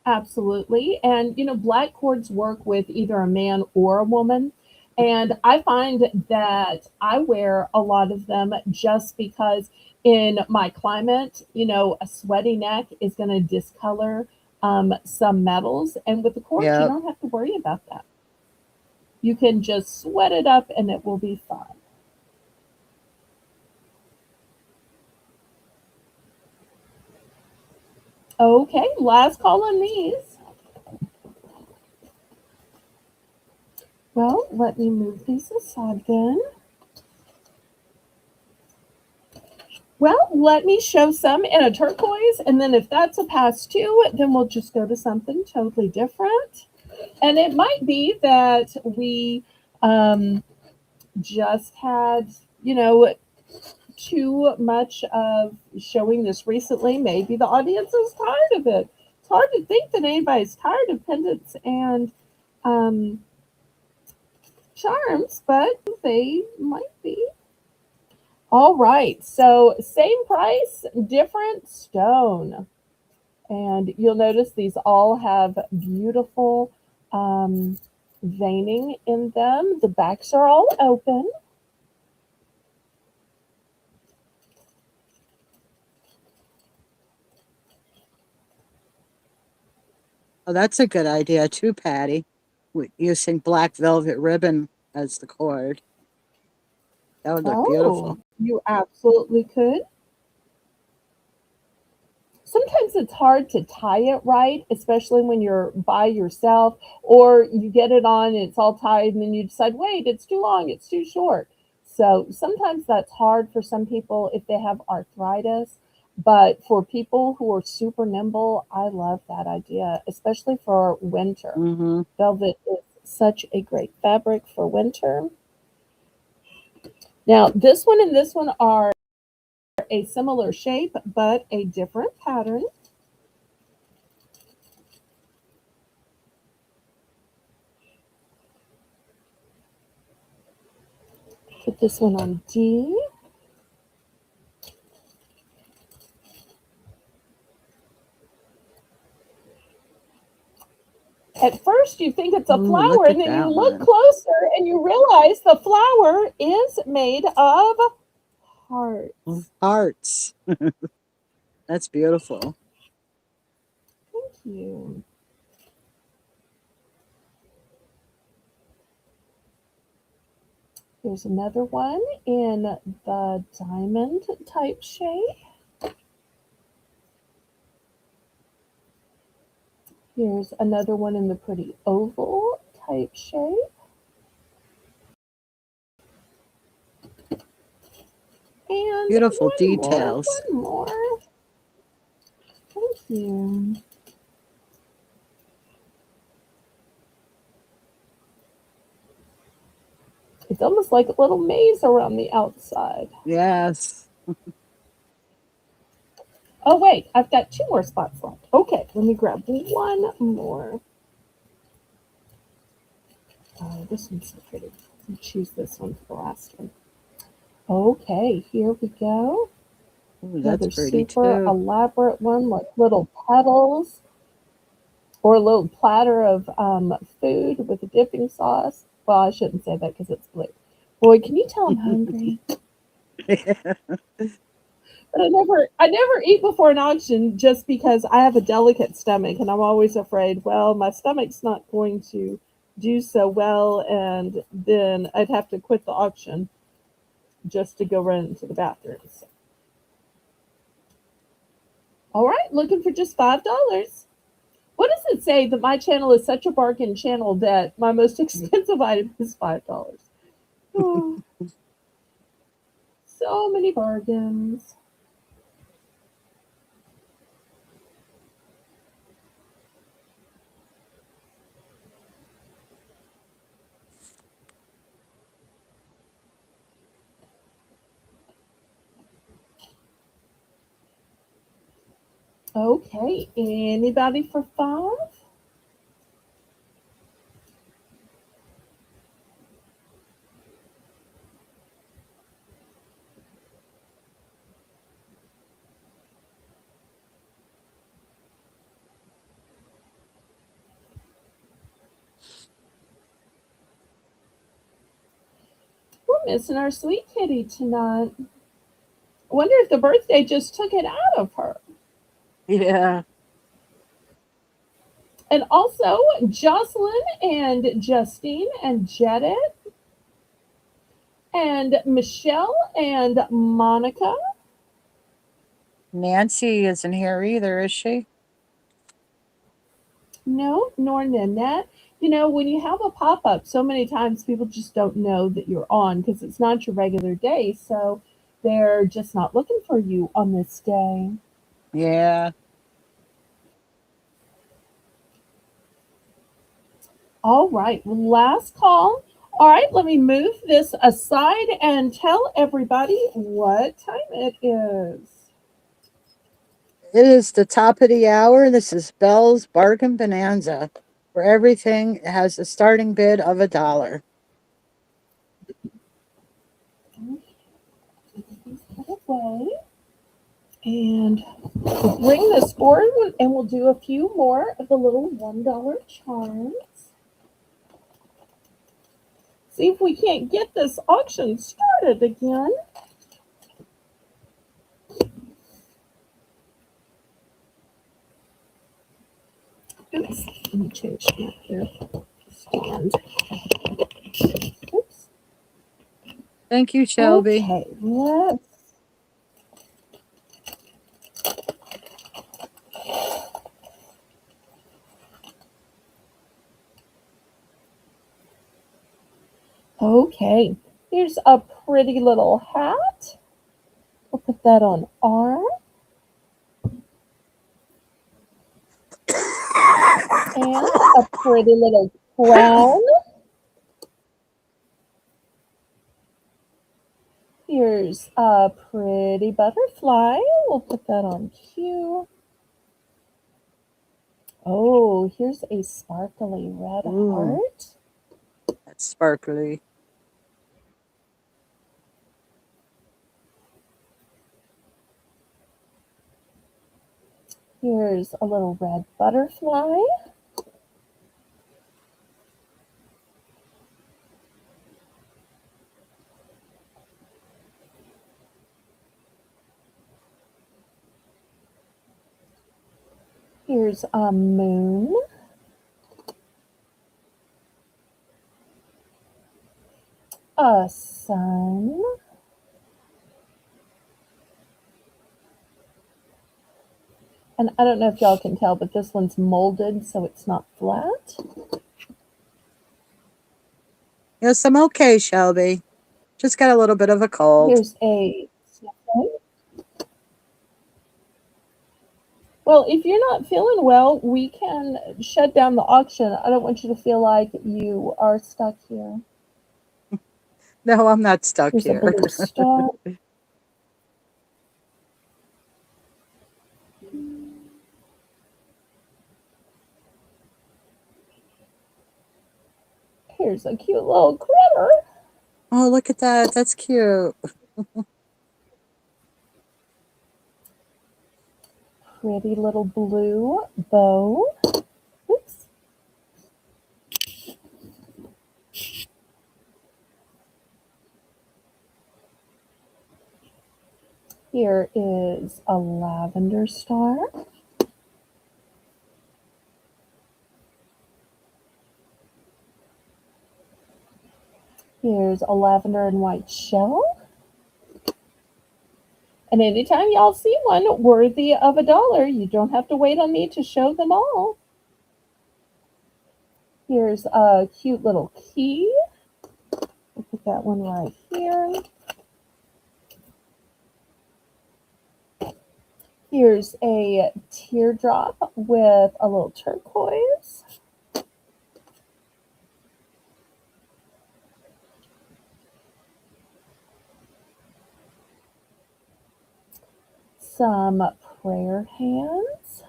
Absolutely. And, black cords work with either a man or a woman. And I find that I wear a lot of them just because in my climate, a sweaty neck is going to discolor some metals. And with the cords, you Yep. don't have to worry about that. You can just sweat it up and it will be fine. Okay, last call on these. Well, let me move these aside then. Well, let me show some in a turquoise, and then if that's a pass too, then we'll just go to something totally different. And it might be that we just had, you know, too much of showing this recently. Maybe the audience is tired of it. It's hard to think that anybody's tired of pendants and um, charms, but they might be. All right, so same price, different stone. And you'll notice these all have beautiful veining in them. The backs are all open. Oh, that's a good idea too, Patty. Using black velvet ribbon as the cord. That would look Oh, beautiful. you absolutely could. Sometimes it's hard to tie it right, especially when you're by yourself, or you get it on and it's all tied, and then you decide, wait, it's too long, it's too short. So sometimes that's hard for some people if they have arthritis. But for people who are super nimble, I love that idea, especially for winter. Mm-hmm. Velvet is such a great fabric for winter. Now, this one and this one are a similar shape, but a different pattern. Put this one on D. At first, you think it's a Ooh, look flower, at and then you that look one. closer and you realize the flower is made of hearts. Hearts. That's beautiful. Thank you. Here's another one in the diamond type shape. Here's another one in the pretty oval type shape. And Beautiful one more, details. one more. Thank you. It's almost like a little maze around the outside. Yes. Oh, wait, I've got two more spots left. Okay, let me grab one more. Oh, this one's so pretty. I'll choose this one for the last one. Okay, here we go. Ooh, that's Another pretty super too. elaborate one, like little petals or a little platter of food with a dipping sauce. Well, I shouldn't say that because it's blue. Boy, can you tell I'm hungry? But I never eat before an auction just because I have a delicate stomach and I'm always afraid, well, my stomach's not going to do so well and then I'd have to quit the auction just to go run into the bathrooms. All right, looking for just $5. What does it say that my channel is such a bargain channel that my most expensive item is $5? Oh, so many bargains. Okay, anybody for 5? We're missing our sweet kitty tonight. I wonder if the birthday just took it out of her. Yeah. And also Jocelyn and Justine and Jedit and Michelle and Monica. Nancy isn't here either, is she? No, nor Nanette. You know, when you have a pop up, so many times people just don't know that you're on because it's not your regular day. So they're just not looking for you on this day. Yeah. All right, last call. All right, let me move this aside and tell everybody what time it is. It is the top of the hour. This is Belle's Bargain Bonanza, where everything has a starting bid of $1. Away. And we'll bring this forward and we'll do a few more of the little $1 charms. See if we can't get this auction started again. Oops, let me change that here. Stand. Oops. Thank you, Shelby. Okay, let's. Okay, Here's a pretty little hat. We'll put that on arm. And a pretty little crown. Here's a pretty butterfly. We'll put that on cue. Oh, here's a sparkly red Ooh, heart. that's sparkly. Here's a little red butterfly. Here's a moon. A sun. And I don't know if y'all can tell, but this one's molded so it's not flat. Yes, I'm okay, Shelby. Just got a little bit of a cold. Here's a snowflake. Well, if you're not feeling well, we can shut down the auction. I don't want you to feel like you are stuck here. No, I'm not stuck Here's a here. blue star. Here's a cute little critter. Oh, look at that. That's cute. Pretty little blue bow. Oops. Here is a lavender star. Here's a lavender and white shell. And anytime y'all see one worthy of $1, you don't have to wait on me to show them all. Here's a cute little key. We'll put that one right here. Here's a teardrop with a little turquoise. Some prayer hands.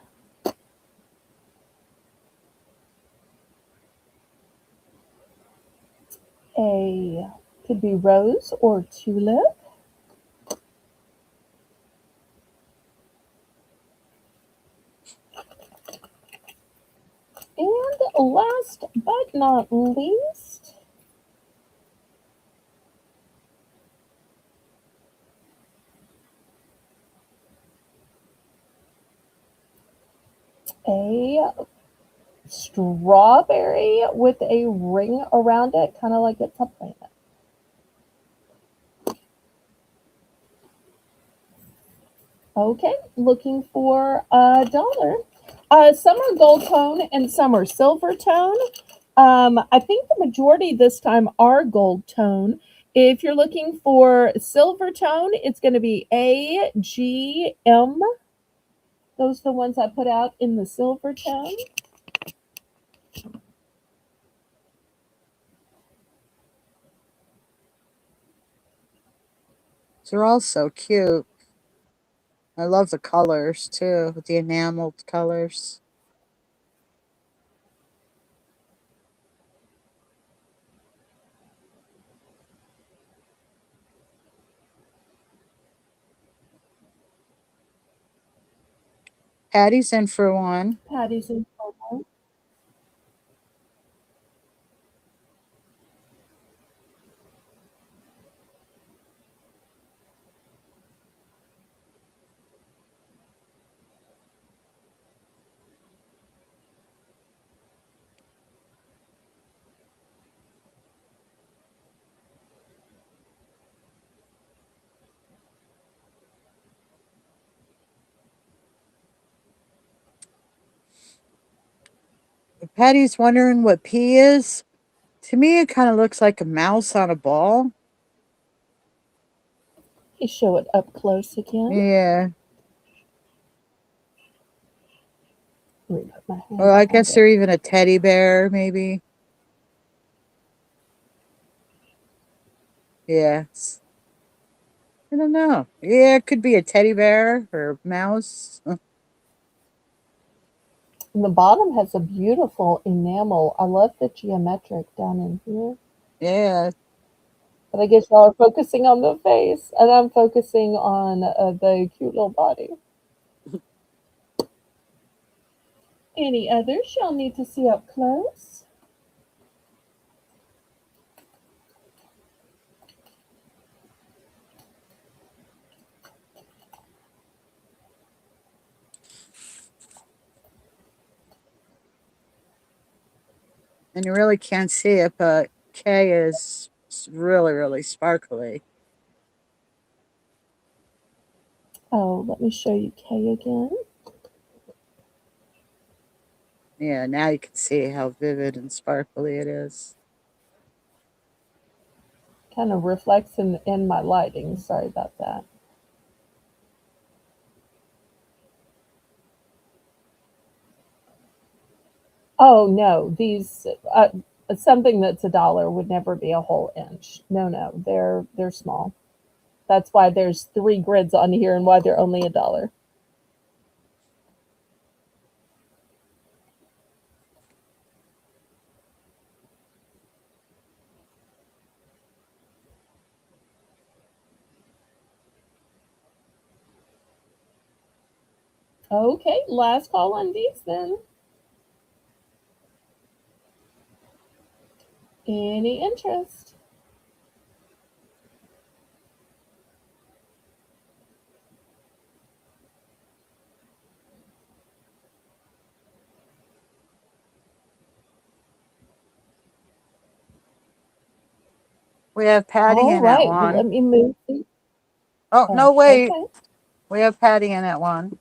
Could be rose or tulip. And last but not least, a strawberry with a ring around it, kind of like it's a planet. Okay, looking for $1. Some are gold tone and some are silver tone. I think the majority this time are gold tone. If you're looking for silver tone, it's going to be AGM. Those are the ones I put out in the silver tone. They're all so cute. I love the colors too, the enameled colors. Patty's in for one. Patty's in silver. Patty's wondering what P is. To me, it kind of looks like a mouse on a ball. me show it up close again. Yeah. Let me put my hand Well, I behind guess it. they're even a teddy bear, maybe. Yes. I don't know. Yeah, it could be a teddy bear or a mouse. And the bottom has a beautiful enamel. I love the geometric down in here. Yeah. But I guess y'all are focusing on the face, and I'm focusing on the cute little body. Any others y'all need to see up close? And you really can't see it, but K is really, really sparkly. Oh, let me show you K again. Yeah, now you can see how vivid and sparkly it is. Kind of reflects in my lighting. Sorry about that. Oh no, these something that's $1 would never be a whole inch. No, no, they're small. That's why there's 3 grids on here and why they're only $1. Okay, last call on these then. Any interest? We have Patty All in at right, well, let one. me move these. Oh, no, Oh, wait. okay. We have Patty in at one.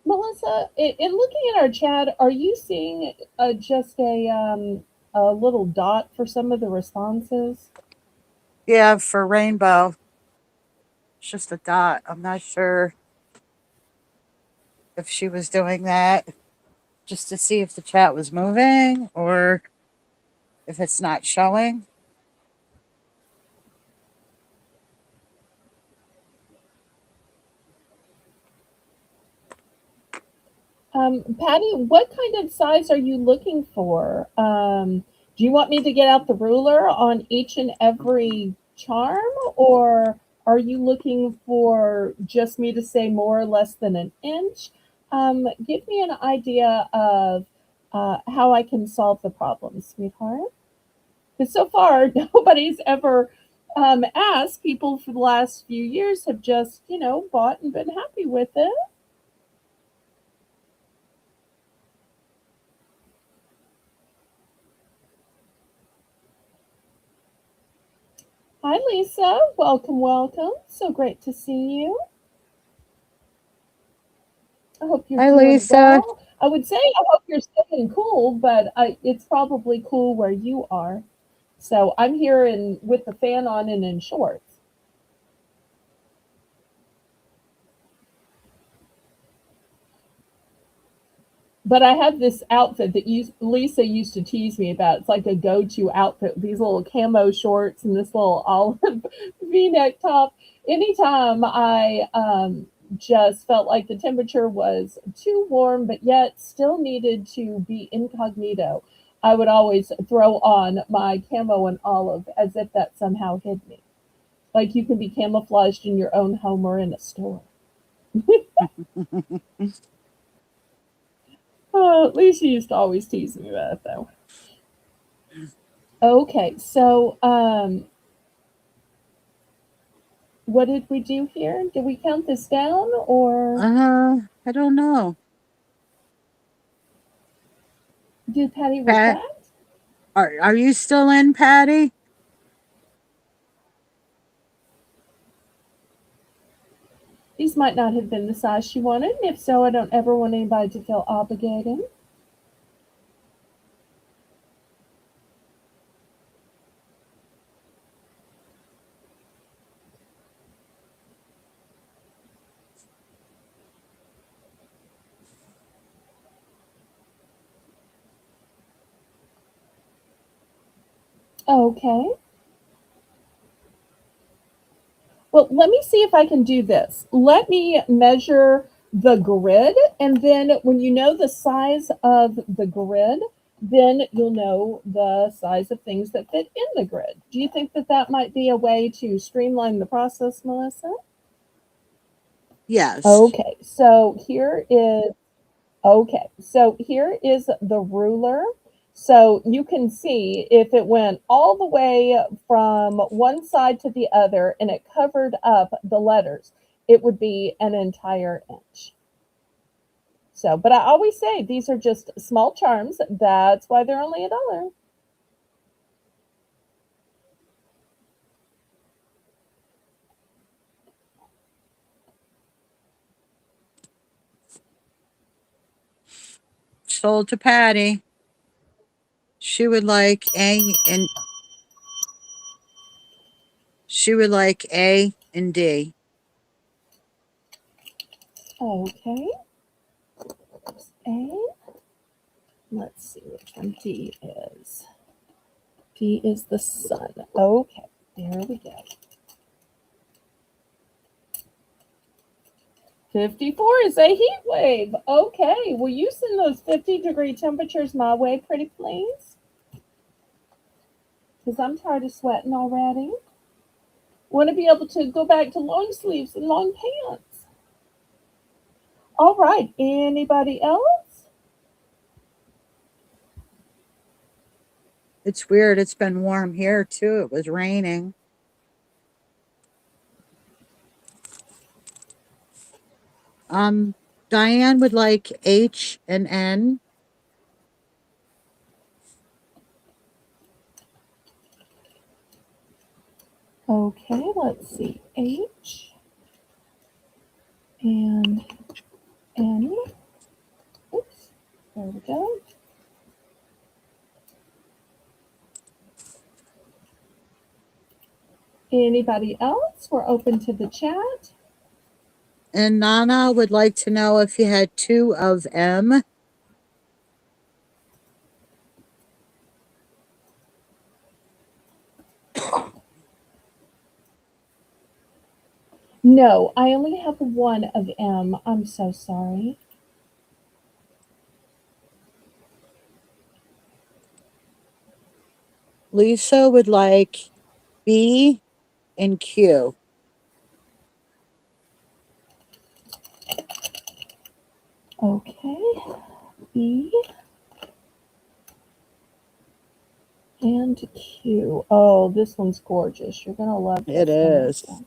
Melissa, in looking at our chat, are you seeing just a little dot for some of the responses? Yeah, for Rainbow. It's just a dot. I'm not sure if she was doing that just to see if the chat was moving or if it's not showing. Patty, what kind of size are you looking for? Do you want me to get out the ruler on each and every charm, or are you looking for just me to say more or less than an inch? Give me an idea of how I can solve the problem, sweetheart. Because so far, nobody's ever asked. People for the last few years have just, bought and been happy with it. Hi, Lisa. Welcome, welcome. So great to see you. I hope you're Hi, doing Lisa. well. I would say I hope you're staying cool, but it's probably cool where you are. So I'm here with the fan on and in shorts. But I have this outfit that Lisa used to tease me about. It's like a go-to outfit. These little camo shorts and this little olive V-neck top. Anytime I just felt like the temperature was too warm, but yet still needed to be incognito, I would always throw on my camo and olive as if that somehow hid me. Like you can be camouflaged in your own home or in a store. At least you used to always tease me about it, though. Okay, so what did we do here? Did we count this down or I don't know. did Patty Pat, retract? are you still in, Patty? These might not have been the size she wanted, and if so, I don't ever want anybody to feel obligated. Okay. Well, let me see if I can do this. Let me measure the grid, and then when you know the size of the grid, then you'll know the size of things that fit in the grid. Do you think that that might be a way to streamline the process, Melissa? Yes. Okay, so here is Okay, so here is the ruler. So you can see if it went all the way from one side to the other and it covered up the letters, it would be an entire inch. So, but I always say these are just small charms. That's why they're only $1. Sold to Patty. She would like A and D. Okay, A. Let's see which one D is. D is the sun. Okay, there we go. 54 is a heat wave. Okay, will you send those 50-degree temperatures my way, pretty please? Because I'm tired of sweating already. Want to be able to go back to long sleeves and long pants. All right, anybody else? It's weird. It's been warm here too. It was raining. Um, Diane would like H and N. Okay, let's see. H and N. Oops, there we go. Anybody else? We're open to the chat. And Nana would like to know if you had two of M. No, I only have one of M. I'm so sorry. Lisa would like B and Q. Okay, E and Q. Oh, this one's gorgeous. You're gonna love It this, is. Melissa.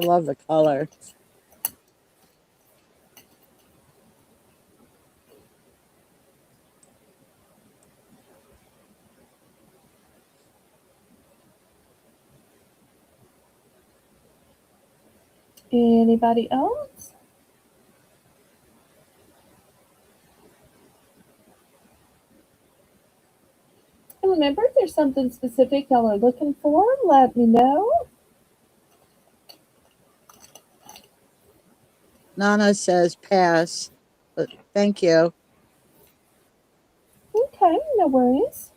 I love the color. Anybody else? And remember, if there's something specific y'all are looking for, let me know. Nana says pass. But thank you. Okay, no worries.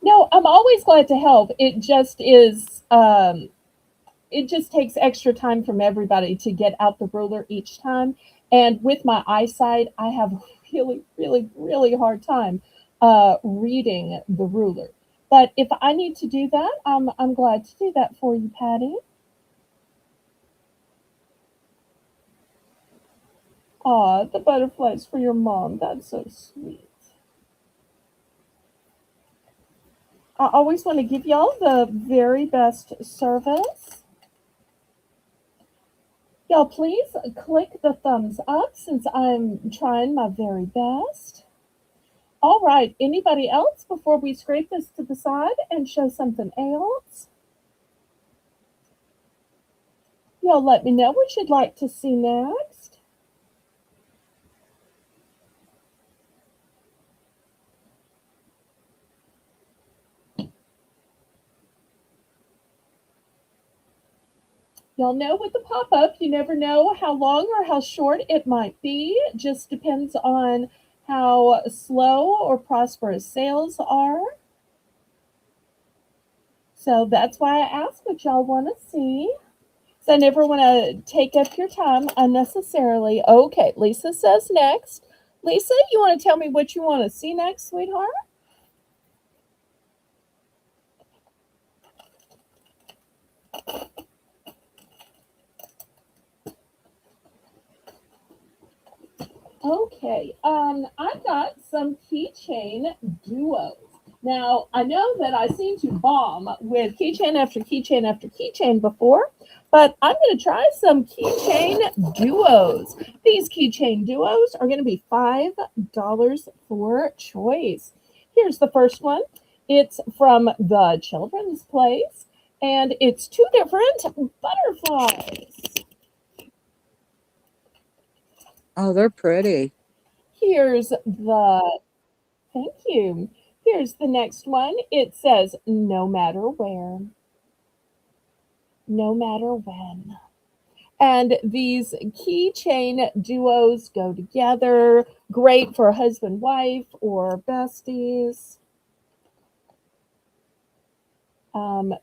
No, I'm always glad to help. It just takes extra time from everybody to get out the ruler each time. And with my eyesight, I have really, really, really hard time reading the ruler. But if I need to do that, I'm glad to do that for you, Patty. Aw, the butterflies for your mom. That's so sweet. I always want to give y'all the very best service. Y'all, please click the thumbs up since I'm trying my very best. All right, anybody else before we scrape this to the side and show something else? Y'all let me know what you'd like to see next. Y'all know with the pop up, you never know how long or how short it might be. Just depends on how slow or prosperous sales are. So that's why I ask what y'all want to see. So I never want to take up your time unnecessarily. Okay, Lisa says next. Lisa, you want to tell me what you want to see next, sweetheart? Okay, I've got some keychain duos. Now, I know that I seem to bomb with keychain after keychain after keychain before, but I'm going to try some keychain duos. These keychain duos are going to be $5 for choice. Here's the first one. It's from the Children's Place, and it's two different butterflies. Oh, they're pretty. Here's the Thank you. Here's the next one. It says, no matter where, no matter when. And these keychain duos go together. Great for husband, wife, or besties.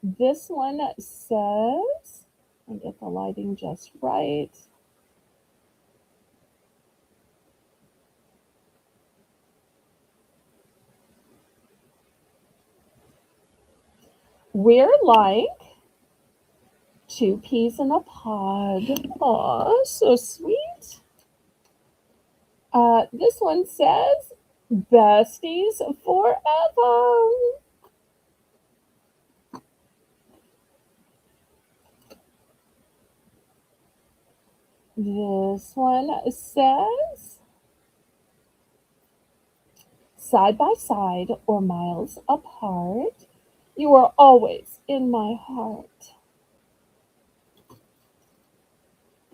This one says, I get the lighting just right. We're like two peas in a pod. Aw, so sweet. This one says, besties forever. This one says, side by side or miles apart, you are always in my heart.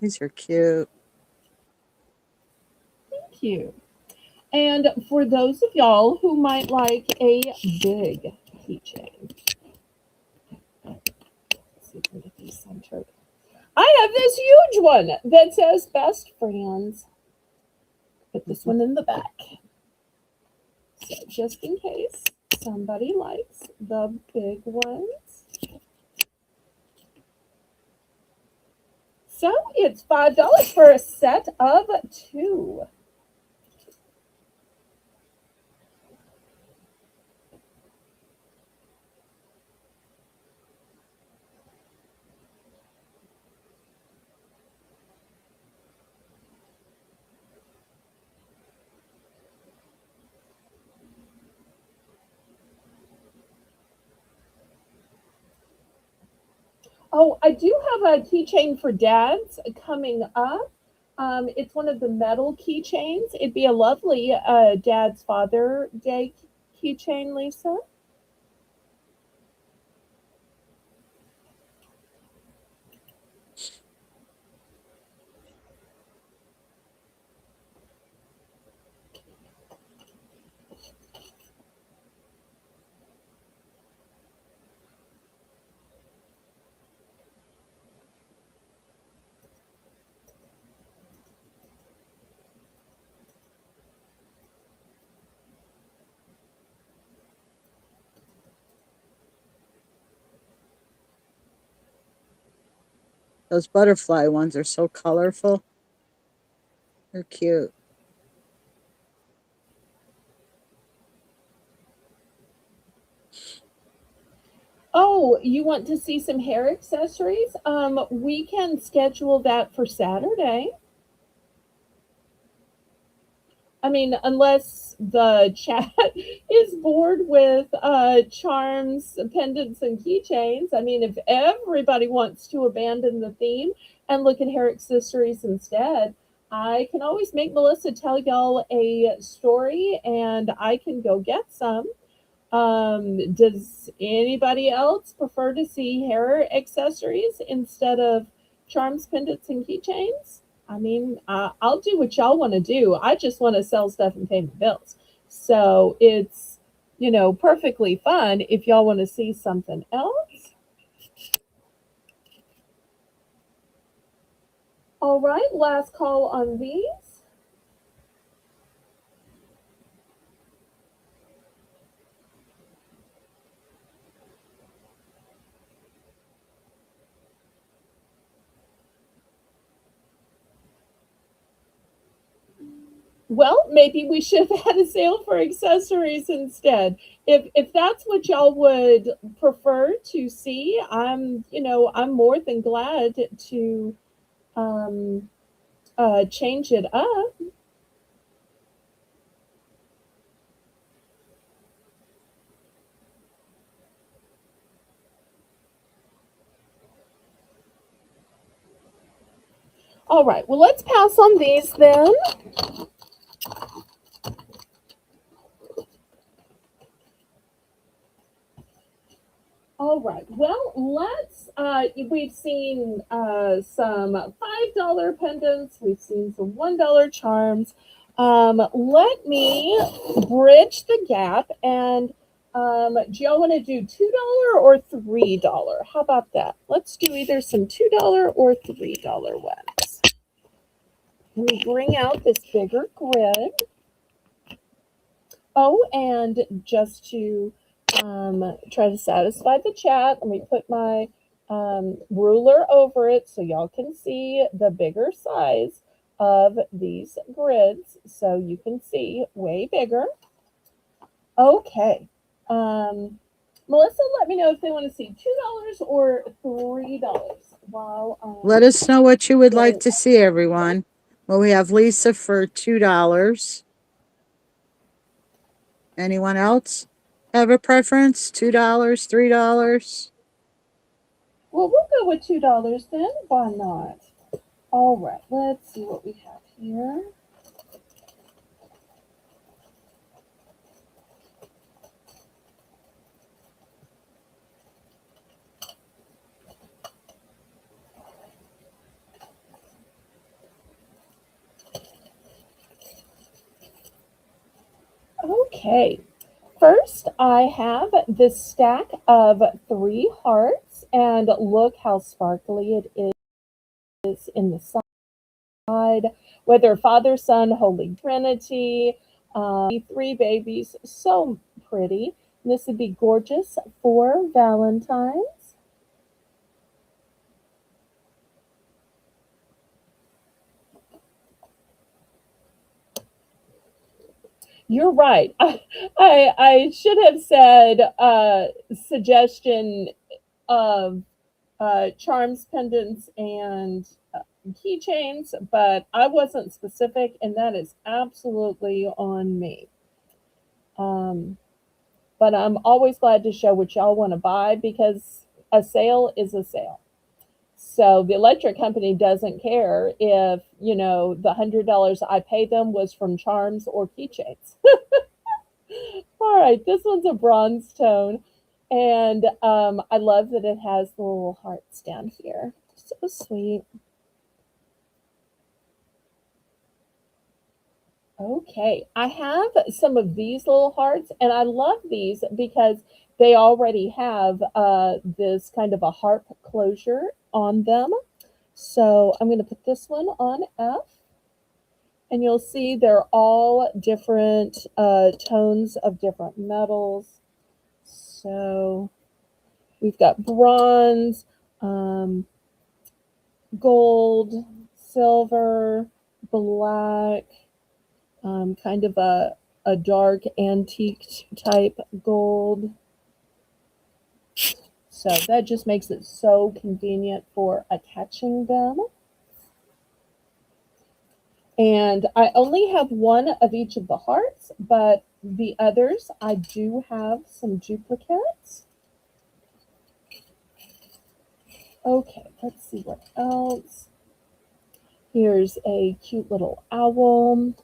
These are cute. Thank you. And for those of y'all who might like a big keychain, let's see if we can get these centered. I have this huge one that says best friends. Put this one in the back. So just in case somebody likes the big ones. So it's $5 for a set of two. Oh, I do have a keychain for dads coming up. It's one of the metal keychains. It'd be a lovely Dad's Father Day keychain, Lisa. Those butterfly ones are so colorful. They're cute. Oh, you want to see some hair accessories? We can schedule that for Saturday. I mean, unless the chat is bored with charms, pendants, and keychains. I mean, if everybody wants to abandon the theme and look at hair accessories instead, I can always make Melissa tell y'all a story and I can go get some. Does anybody else prefer to see hair accessories instead of charms, pendants, and keychains? I mean, I'll do what y'all want to do. I just want to sell stuff and pay my bills. So it's, perfectly fun if y'all want to see something else. All right, last call on these. Well, maybe we should have had a sale for accessories instead. If that's what y'all would prefer to see, I'm more than glad to um, change it up. All right, well, let's pass on these then. All right. Well, we've seen some $5 pendants. We've seen some $1 charms. Let me bridge the gap. And do y'all want to do $2 or $3? How about that? Let's do either some $2 or $3 ones. Let me bring out this bigger grid. Oh, and just to try to satisfy the chat, let me put my ruler over it so y'all can see the bigger size of these grids. So you can see way bigger. Okay. Melissa, let me know if they want to see $2 or $3 while Let us know what you would like getting. to see, everyone. Well, we have Lisa for $2. Anyone else have a preference? $2, $3? Well, we'll go with $2 then. Why not? All right. Let's see what we have here. Okay. First, I have this stack of 3 hearts, and look how sparkly it is in the side. Whether Father, Son, Holy Trinity, 3 babies, so pretty. This would be gorgeous for Valentine's. You're right. I should have said suggestion of charms, pendants, and keychains, but I wasn't specific, and that is absolutely on me. Um, but I'm always glad to show what y'all want to buy because a sale is a sale. So the electric company doesn't care if, the $100 I pay them was from charms or keychains. All right, this one's a bronze tone. And I love that it has the little hearts down here. So sweet. Okay, I have some of these little hearts, and I love these because they already have this kind of a harp closure on them. So I'm going to put this one on F, and you'll see they're all different tones of different metals. So we've got bronze, gold, silver, black, kind of a dark antique type gold. So that just makes it so convenient for attaching them. And I only have one of each of the hearts, but the others, I do have some duplicates. Okay, let's see what else. Here's a cute little owl.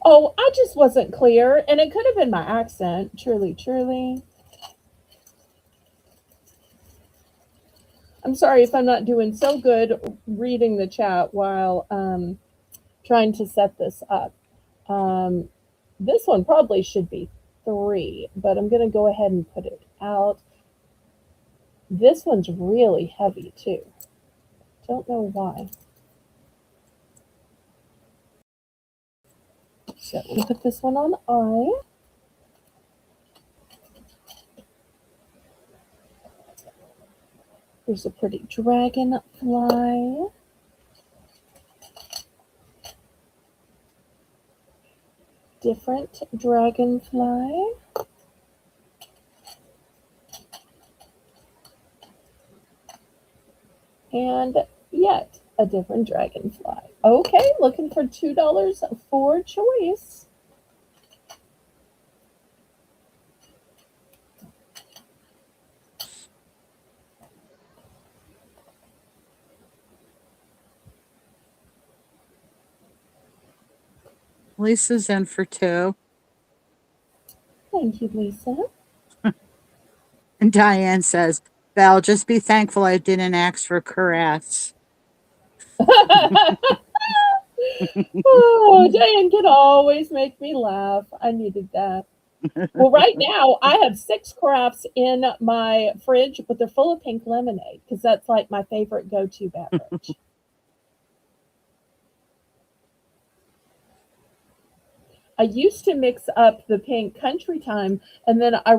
Oh, I just wasn't clear, and it could have been my accent. Truly, truly. I'm sorry if I'm not doing so good reading the chat while trying to set this up. Um, this one probably should be 3, but I'm going to go ahead and put it out. This one's really heavy too. Don't know why. So we put this one on I. There's a pretty dragonfly. Different dragonfly. And yet a different dragonfly. Okay, looking for $2 for choice. Lisa's in for 2. Thank you, Lisa. And Diane says, Val, just be thankful I didn't ask for caress. Oh, Diane can always make me laugh. I needed that. Well, right now I have 6 crafts in my fridge, but they're full of pink lemonade because that's like my favorite go-to beverage. I used to mix up the pink country time, and then I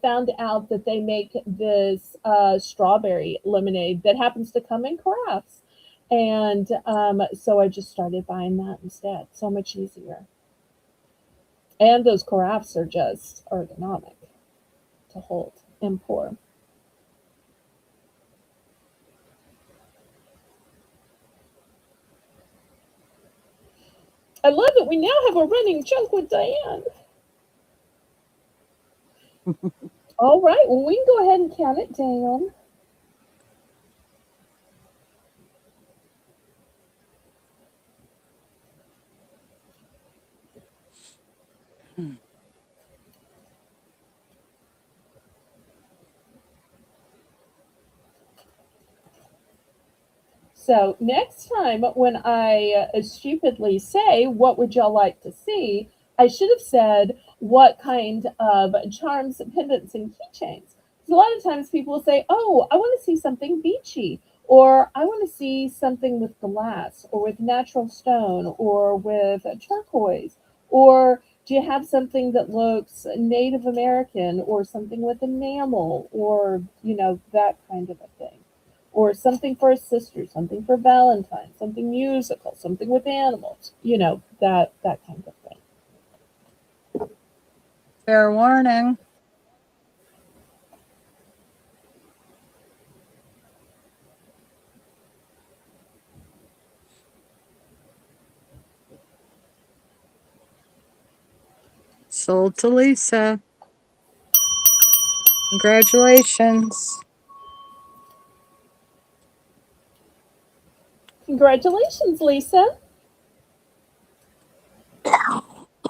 found out that they make this strawberry lemonade that happens to come in carafes, and so I just started buying that instead. So much easier, and those carafes are just ergonomic to hold and pour. I love it. We now have a running joke with Diane. All right, well, we can go ahead and count it down. So next time when I stupidly say, what would y'all like to see? I should have said, what kind of charms, pendants, and keychains? Because a lot of times people will say, oh, I want to see something beachy, or I want to see something with glass, or with natural stone, or with turquoise, or do you have something that looks Native American, or something with enamel, or, that kind of a thing, or something for a sister, something for Valentine, something musical, something with animals, that kind of thing. Fair warning. Sold to Lisa. Congratulations. Congratulations, Lisa.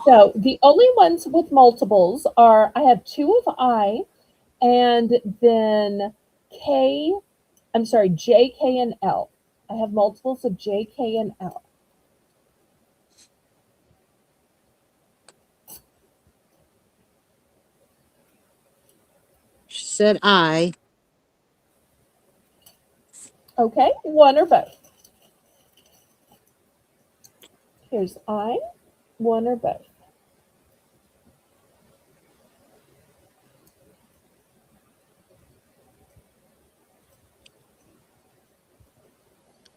So the only ones with multiples are I have 2 of I, and then J, K, and L. I have multiples of J, K, and L. She said I. Okay, one or both. Here's I, one or both.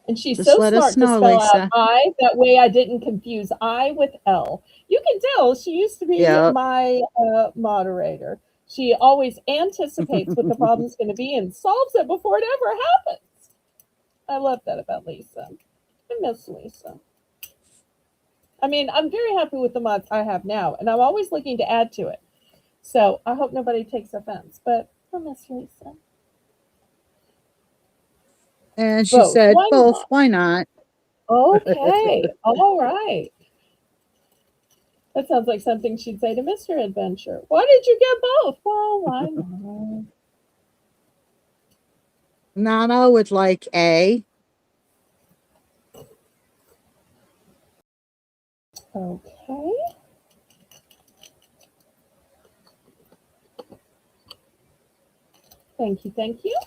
And she's Just so let us smart to know, spell out Lisa. I. That way I didn't confuse I with L. You can tell she used to be Yep. my moderator. She always anticipates what the problem's going to be and solves it before it ever happens. I love that about Lisa. I miss Lisa. I mean, I'm very happy with the mods I have now, and I'm always looking to add to it. So I hope nobody takes offense, but I miss Lisa. And she Both. said, Why both. not? Why not? Okay. All right. That sounds like something she'd say to Mr. Adventure. Why did you get both? Well, why not? Nana would like A. Okay. Thank you, thank you.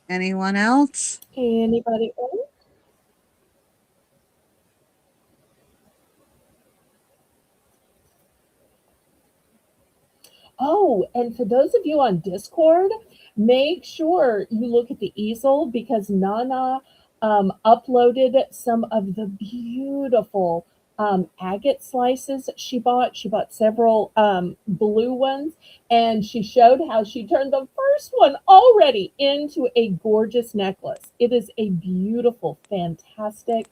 Anyone else? Anybody else? Oh, and for those of you on Discord, make sure you look at the easel because Nana uploaded some of the beautiful agate slices she bought. She bought several blue ones, and she showed how she turned the first one already into a gorgeous necklace. It is a beautiful, fantastic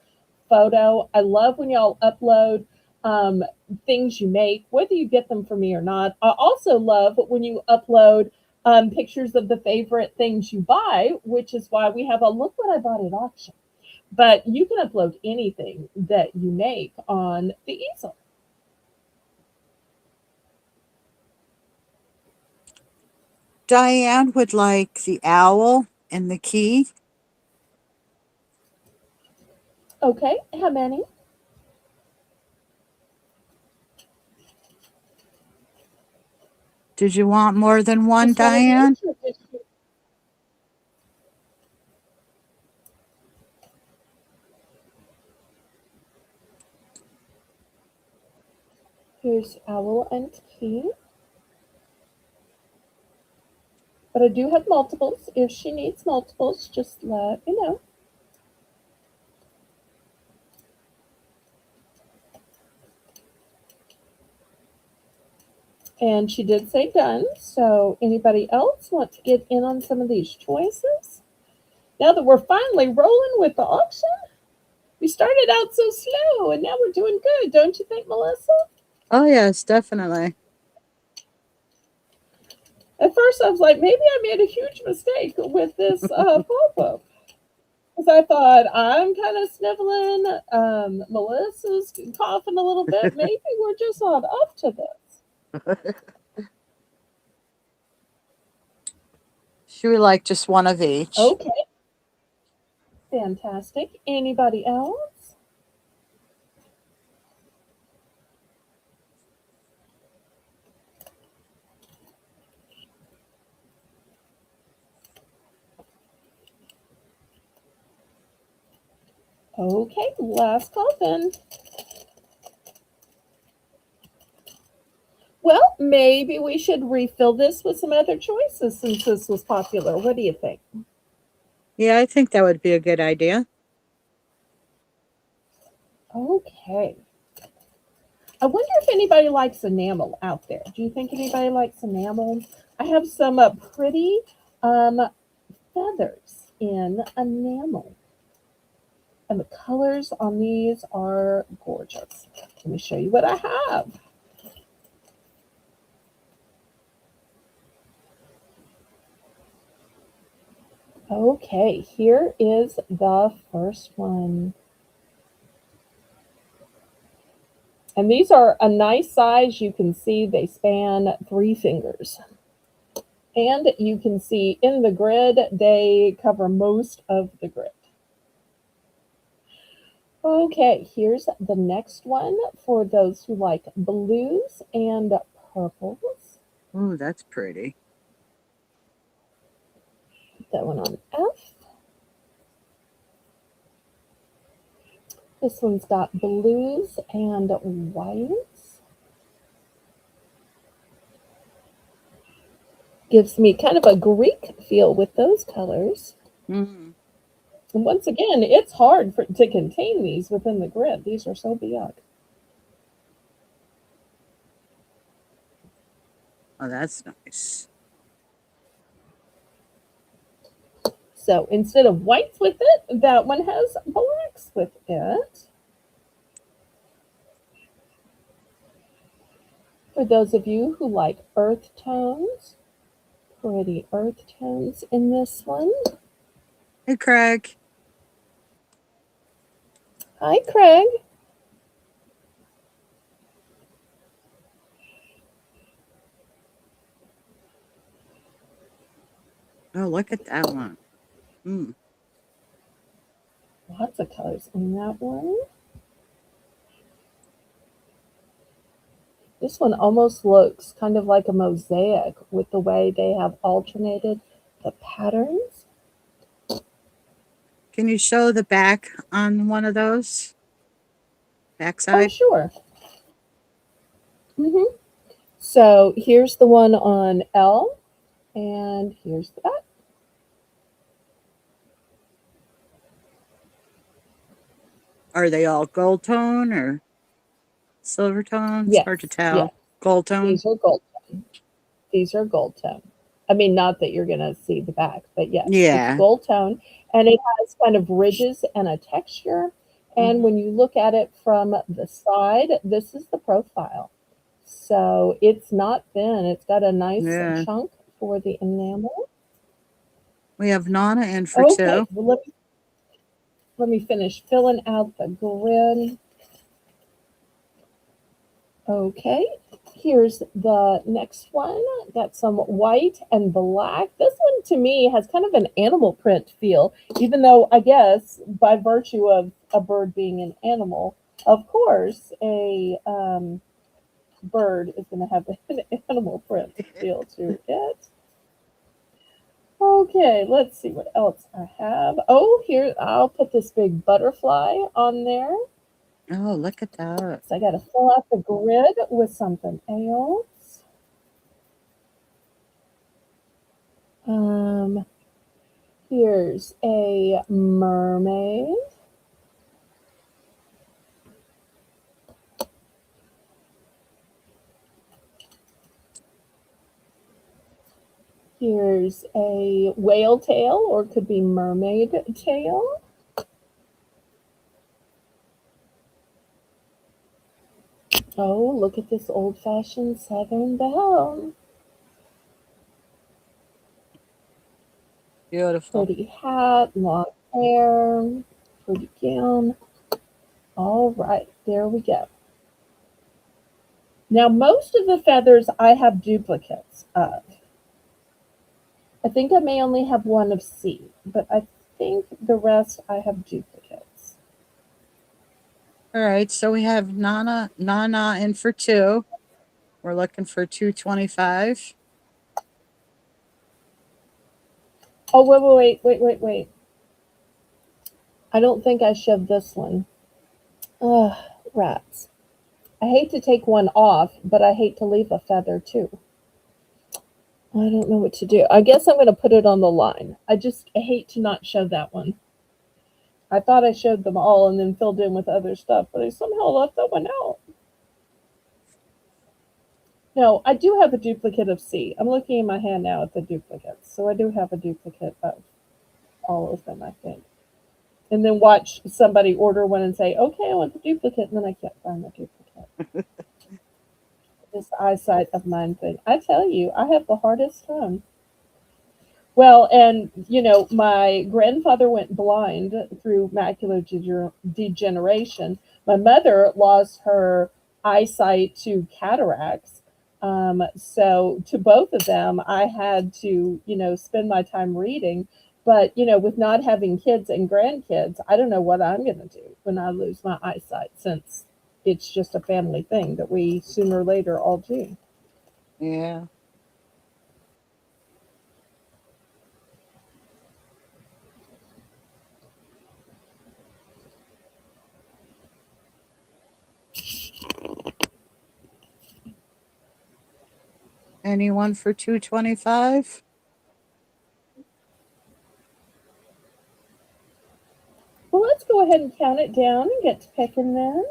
photo. I love when y'all upload um, things you make, whether you get them from me or not. I also love when you upload pictures of the favorite things you buy, which is why we have a look what I bought at auction. But you can upload anything that you make on the easel. Diane would like the owl and the key. Okay, how many? Did you want more than one, Just one of Diane? each? Or just here's owl and key. But I do have multiples. If she needs multiples, just let me know. And she did say done. So anybody else want to get in on some of these choices? Now that we're finally rolling with the auction, we started out so slow and now we're doing good, don't you think, Melissa? Oh, yes, definitely. At first I was like, maybe I made a huge mistake with this pop-up. Because I thought, I'm kind of sniveling, Melissa's coughing a little bit. Maybe we're just not up to this. She would like just one of each. Okay, fantastic. Anybody else? Okay, last call then. Well, maybe we should refill this with some other choices since this was popular. What do you think? Yeah, I think that would be a good idea. Okay. I wonder if anybody likes enamel out there. Do you think anybody likes enamel? I have some pretty um, feathers in enamel. And the colors on these are gorgeous. Let me show you what I have. Okay, here is the first one. And these are a nice size. You can see they span 3 fingers. And you can see in the grid, they cover most of the grid. Okay, here's the next one for those who like blues and purples. Oh, that's pretty. Put that one on F. This one's got blues and whites. Gives me kind of a Greek feel with those colors. Mm. And once again, it's hard to contain these within the grid. These are so big. Oh, that's nice. So instead of whites with it, that one has blacks with it. For those of you who like earth tones, pretty earth tones in this one. Hey, Craig. Hi, Craig. Oh, look at that one. Mm. Lots of colors in that one. This one almost looks kind of like a mosaic with the way they have alternated the patterns. Can you show the back on one of those? Oh, Backside? sure. So here's the one on L, and here's the back. Are they all gold tone or silver tone? It's hard to Yes, tell. yes. Gold tone? These are gold. These are gold tone. I mean, not that you're going to see the back, but yes, it's Yeah. gold tone, and it has kind of ridges and a texture. And Hmm. when you look at it from the side, this is the profile. So it's not thin. It's got a nice Yeah. chunk for the enamel. We have Nana in for Okay, two. well, let me finish filling out the grid. Okay, here's the next one. Got some white and black. This one to me has kind of an animal print feel, even though I guess by virtue of a bird being an animal, of course, a bird is going to have an animal print feel to it. Okay, let's see what else I have. Oh, here, I'll put this big butterfly on there. Oh, look at that. So I got to fill out the grid with something else. Um, Here's a mermaid. Here's a whale tail, or it could be mermaid tail. Oh, look at this old fashioned Southern belle. Beautiful. Pretty hat, long hair, pretty gown. All right, there we go. Now, most of the feathers I have duplicates of. I think I may only have one of C, but I think the rest I have duplicates. All right. So we have Nana in for two. We're looking for 225. Oh, wait. I don't think I shoved this one. Ugh, rats. I hate to take one off, but I hate to leave a feather too. I don't know what to do. I guess I'm going to put it on the line. I hate to not show that one. I thought I showed them all and then filled in with other stuff, but I somehow left that one out. No, I do have a duplicate of C. I'm looking in my hand now at the duplicates. So I do have a duplicate of all of them, I think. And then watch somebody order one and say, okay, I want the duplicate. And then I can't find the duplicate. This eyesight of mine thing. I tell you, I have the hardest time. Well, and my grandfather went blind through macular degeneration. My mother lost her eyesight to cataracts. So to both of them, I had to, spend my time reading. But, with not having kids and grandkids, I don't know what I'm going to do when I lose my eyesight, since it's just a family thing that we sooner or later all do. Yeah. Anyone for 225? Well, let's go ahead and count it down and get to picking then.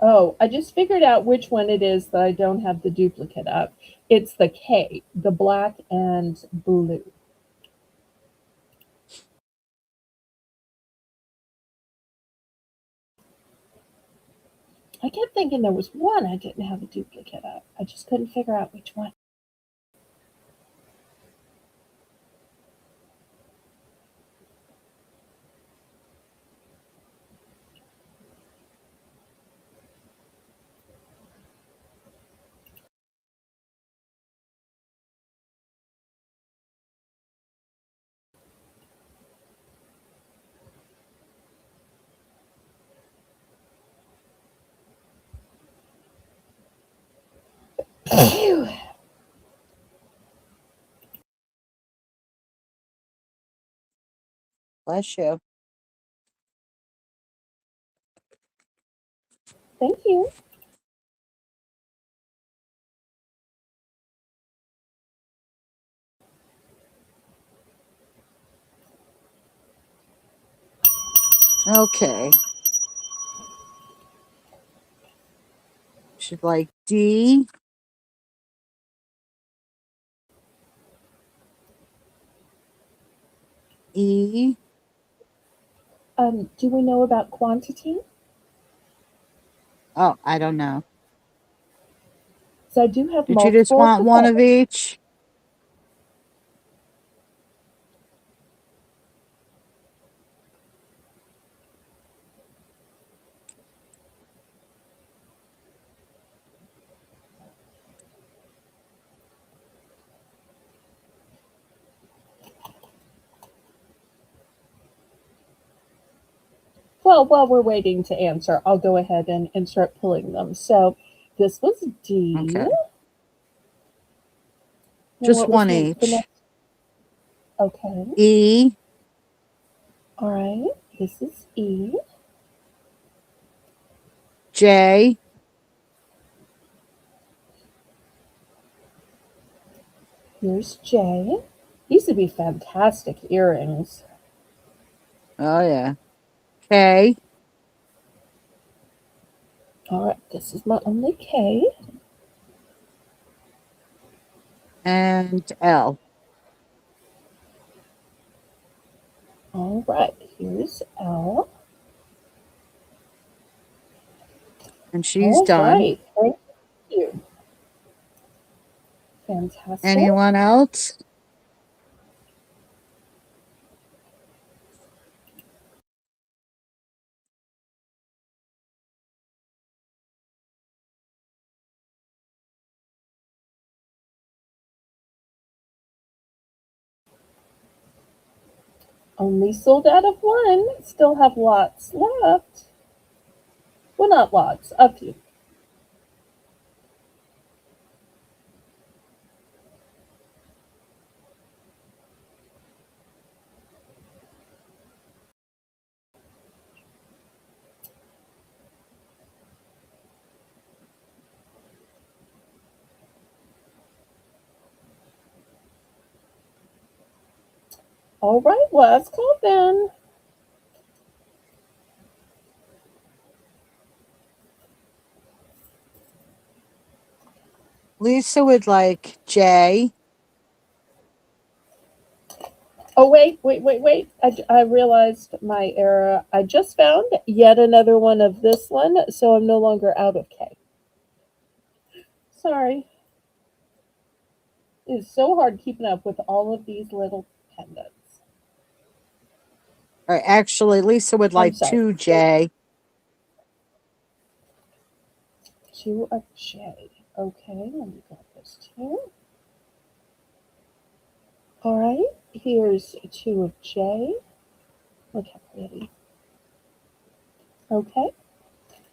Oh, I just figured out which one it is that I don't have the duplicate of. It's the K, the black and blue. I kept thinking there was one I didn't have a duplicate of. I just couldn't figure out which one. Phew. Bless you. Thank you. Okay. Should like D, E. Do we know about quantity? Oh, I don't know. So I do have Did you just multiple of want the one of colors. each? Well, while we're waiting to answer, I'll go ahead and start pulling them. So this was D. Okay. And Just what was one the each. next? Okay. E, All right. This is E. J, Here's J. These would be fantastic earrings. oh yeah, K, All right. This is my only K. and L. All right. Here's L. And she's All done. right. Thank you. Fantastic. Anyone else? Only sold out of one. Still have lots left. Well, not lots. A few. All right. Last call then. Lisa would like J. Oh, wait. I realized my error. I just found yet another one of this one, so I'm no longer out of K. Sorry. It is so hard keeping up with all of these little pendants. Or actually, Lisa would I'm like sorry. 2J. Two of J. Okay, let me grab this too. All right, here's two of J. Look how pretty. Okay,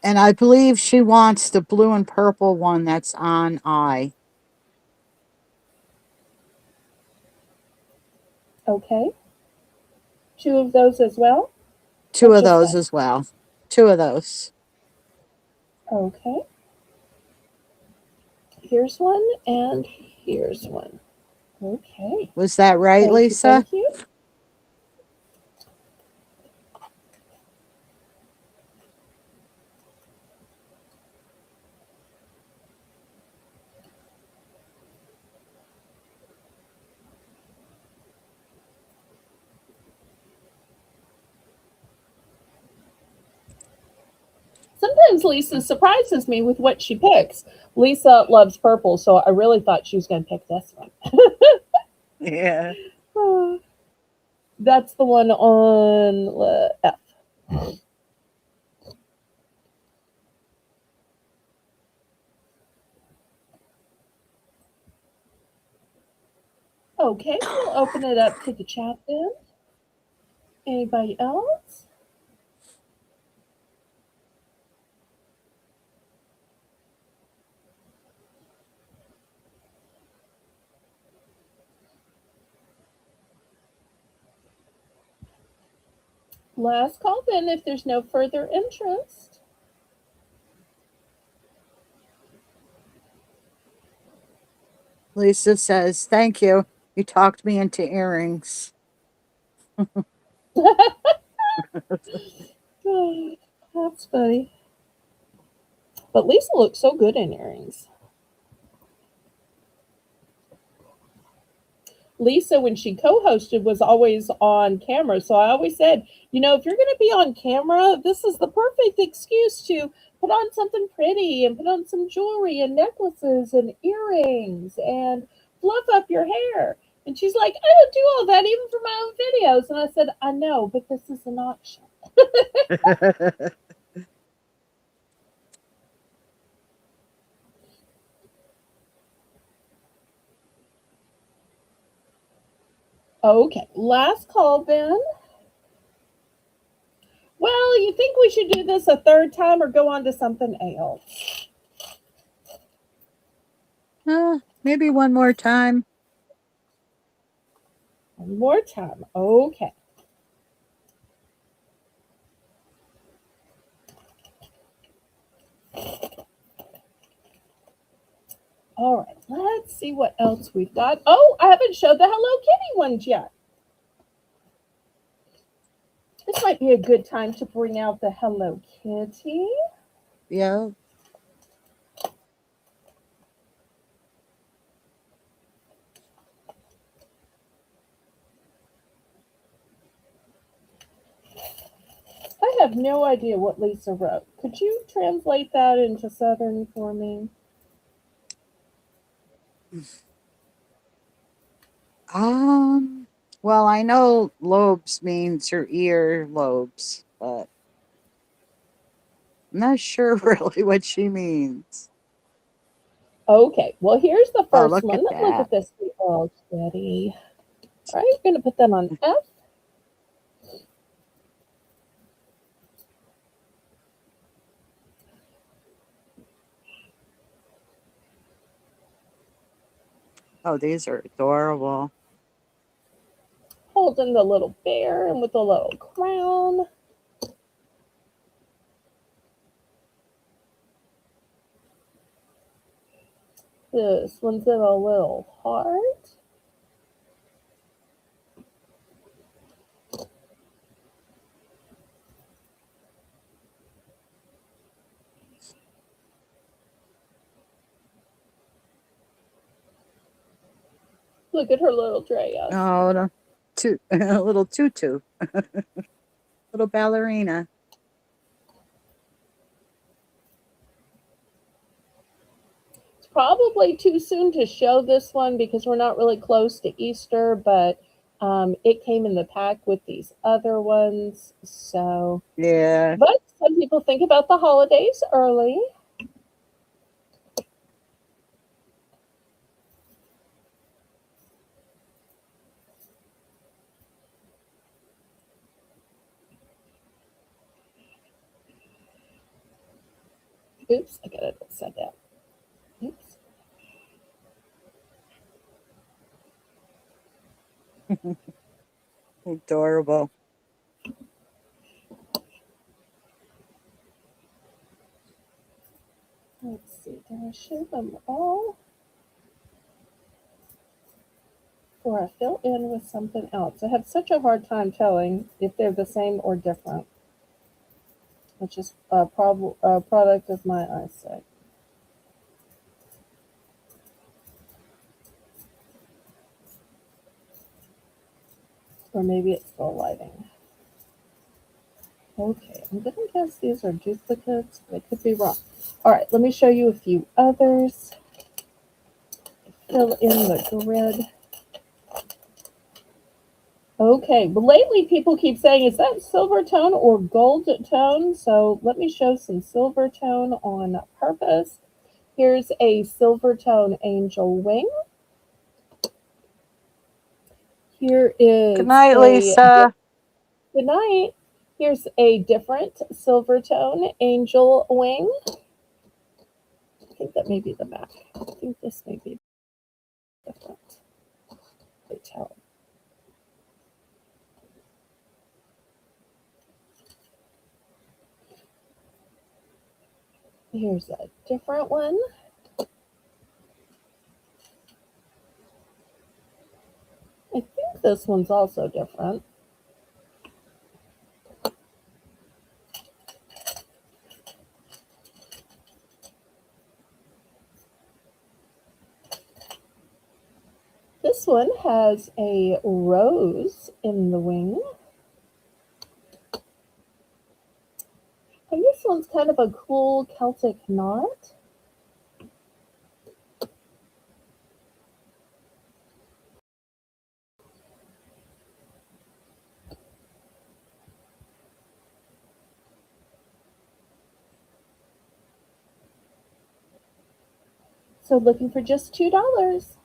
And I believe she wants the blue and purple one that's on I. okay. Two of those as well, or Two of just those one? as well. Two of those. Okay, here's one, and here's one. Okay, Was that right, thank you, Lisa? thank you. Sometimes sometimes Lisa surprises me with what she picks. Lisa loves purple, so I really thought she was going to pick this one. Yeah. That's the one on F. Okay, we'll open it up to the chat then. Anybody else? Last call then if there's no further interest. Lisa says, thank you. You talked me into earrings. That's funny. But Lisa looks so good in earrings. Lisa, when she co-hosted, was always on camera. So I always said, if you're going to be on camera, this is the perfect excuse to put on something pretty and put on some jewelry and necklaces and earrings and fluff up your hair. And she's like, I don't do all that even for my own videos. And I said, I know, but this is an option. Okay, last call then. Well, you think we should do this a third time or go on to something else? Maybe one more time. One more time. Okay. All right, let's see what else we've got. Oh, I haven't showed the Hello Kitty ones yet. This might be a good time to bring out the Hello Kitty. Yeah. I have no idea what Lisa wrote. Could you translate that into Southern for me? Well, I know lobes means your ear lobes, but I'm not sure really what she means. Okay, well, here's the Oh, first look one. at Look that. at this little kitty. All right, we're going to put them on F. Oh, these are adorable. Holding the little bear and with the little crown. This one's in a little heart. Look at her little dress. Oh, a little tutu, little ballerina. It's probably too soon to show this one because we're not really close to Easter, but it came in the pack with these other ones. So, Yeah. but some people think about the holidays early. Oops, I got it upside down. Oops. Adorable. Let's see, did I show them all? Or I fill in with something else. I have such a hard time telling if they're the same or different, which is a product of my eyesight. Or maybe it's the lighting. Okay, I'm gonna guess these are duplicates, but I could be wrong. All right, let me show you a few others. Fill in the grid. Okay, but lately people keep saying, is that silver tone or gold tone? So let me show some silver tone on purpose. Here's a silver tone angel wing. Here Good is night, a Lisa. good night. Here's a different silver tone angel wing. I think that may be the back. I think this may be different. Tell. Here's a different one. I think this one's also different. This one has a rose in the wing. And this one's kind of a cool Celtic knot. So looking for just $2.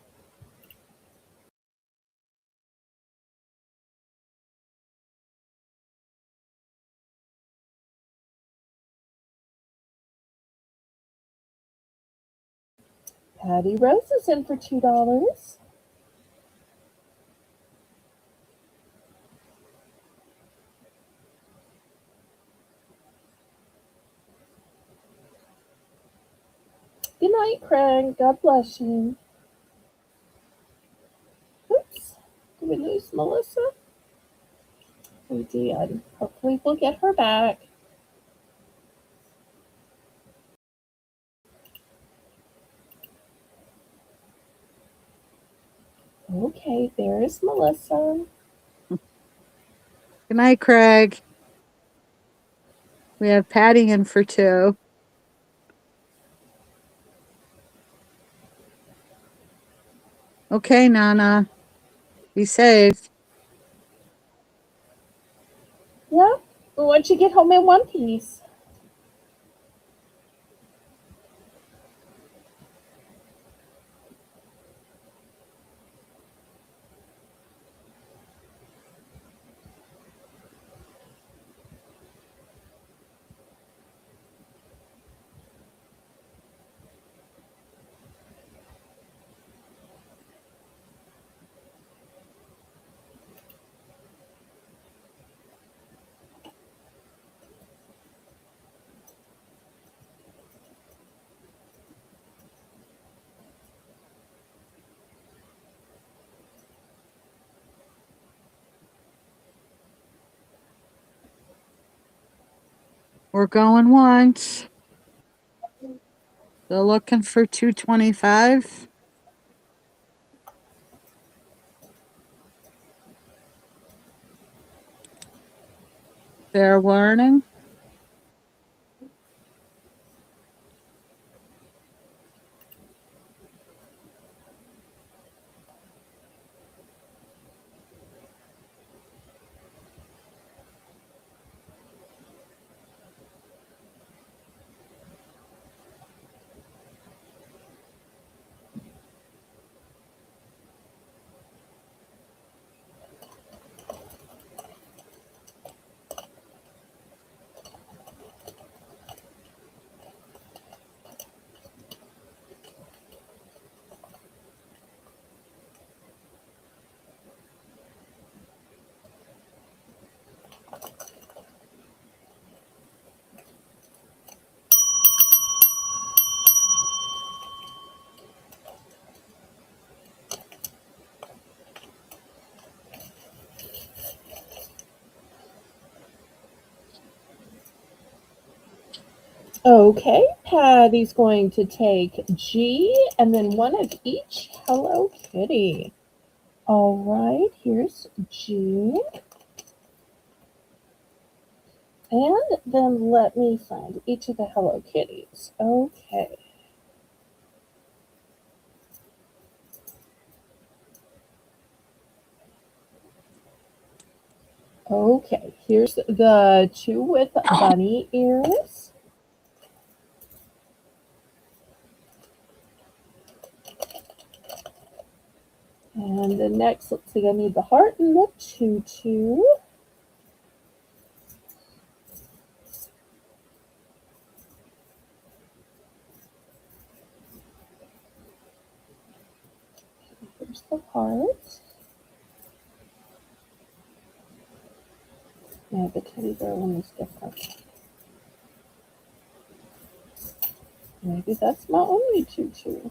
Patty Rose is in for $2. Good night, Craig. God bless you. Oops. Did we lose Melissa? We did. Hopefully we'll get her back. Okay, there's Melissa. Good night, Craig. We have Patty in for 2. Okay, Nana. Be safe. Yeah, once you get home in one piece. We're going once. They're looking for 225. They're learning. Okay, Patty's going to take G and then one of each Hello Kitty. All right, here's G. And then let me find each of the Hello Kitties. Okay. Okay, here's the two with bunny ears. And then next, let's see, I need the heart and the tutu. Here's the heart. Yeah, the teddy bear one is different. Maybe that's my only tutu.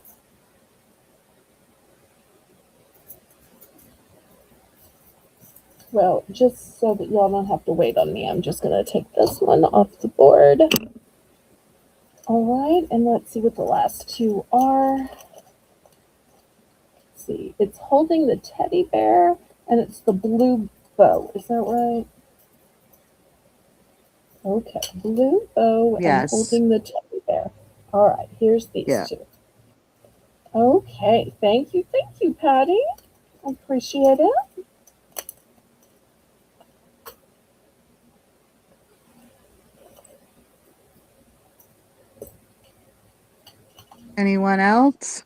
Well, just so that y'all don't have to wait on me, I'm just going to take this one off the board. All right, and let's see what the last two are. Let's see, it's holding the teddy bear, and it's the blue bow. Is that right? Okay, blue bow and Yes. holding the teddy bear. All right, here's these Yeah. two. Okay, thank you, Patty. I appreciate it. Anyone else?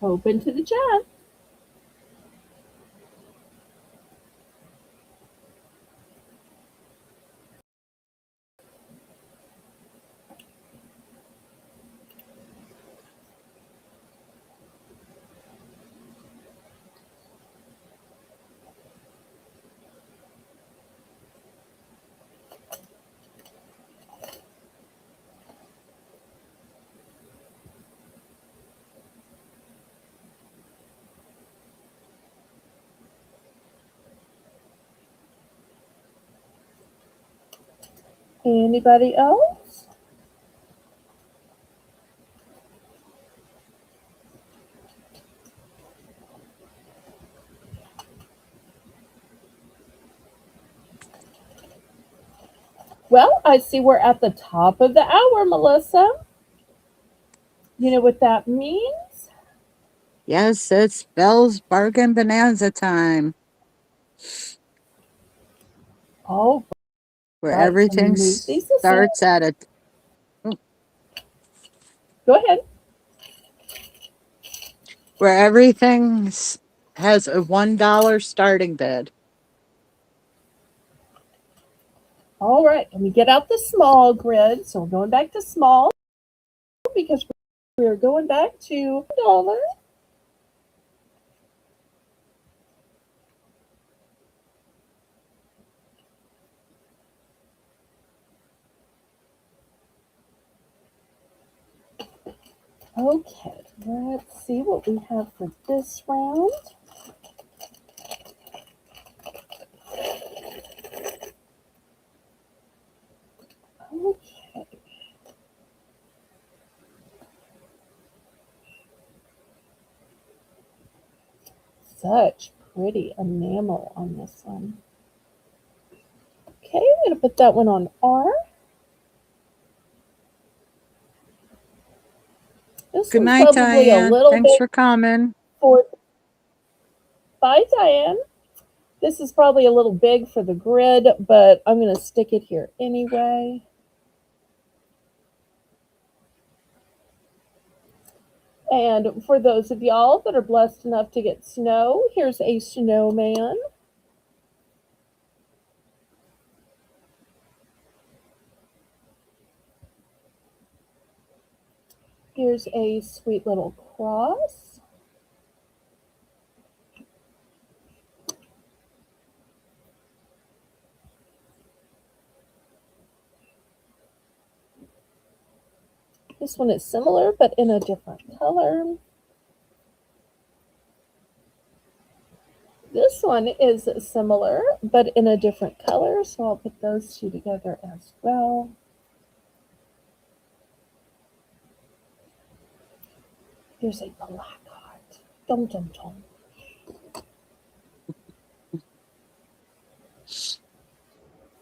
Open to the chat. Anybody else? Well, I see we're at the top of the hour, Melissa. You know what that means? Yes, it's Belle's Bargain Bonanza time, All where right, let me everything move these aside. starts at a Go ahead. where everything has a $1 starting bid. All right, let me get out the small grid. So we're going back to small because we're going back to $1. Okay, let's see what we have for this round. Okay. Such pretty enamel on this one. Okay, I'm going to put that one on R. This Good one's night, probably a Diane. little Thanks bit for coming. for. Bye, Diane. This is probably a little big for the grid, but I'm going to stick it here anyway. And for those of y'all that are blessed enough to get snow, here's a snowman. Here's a sweet little cross. This one is similar, but in a different color. This one is similar, but in a different color, so I'll put those two together as well. Here's a black heart. Dum dum dum.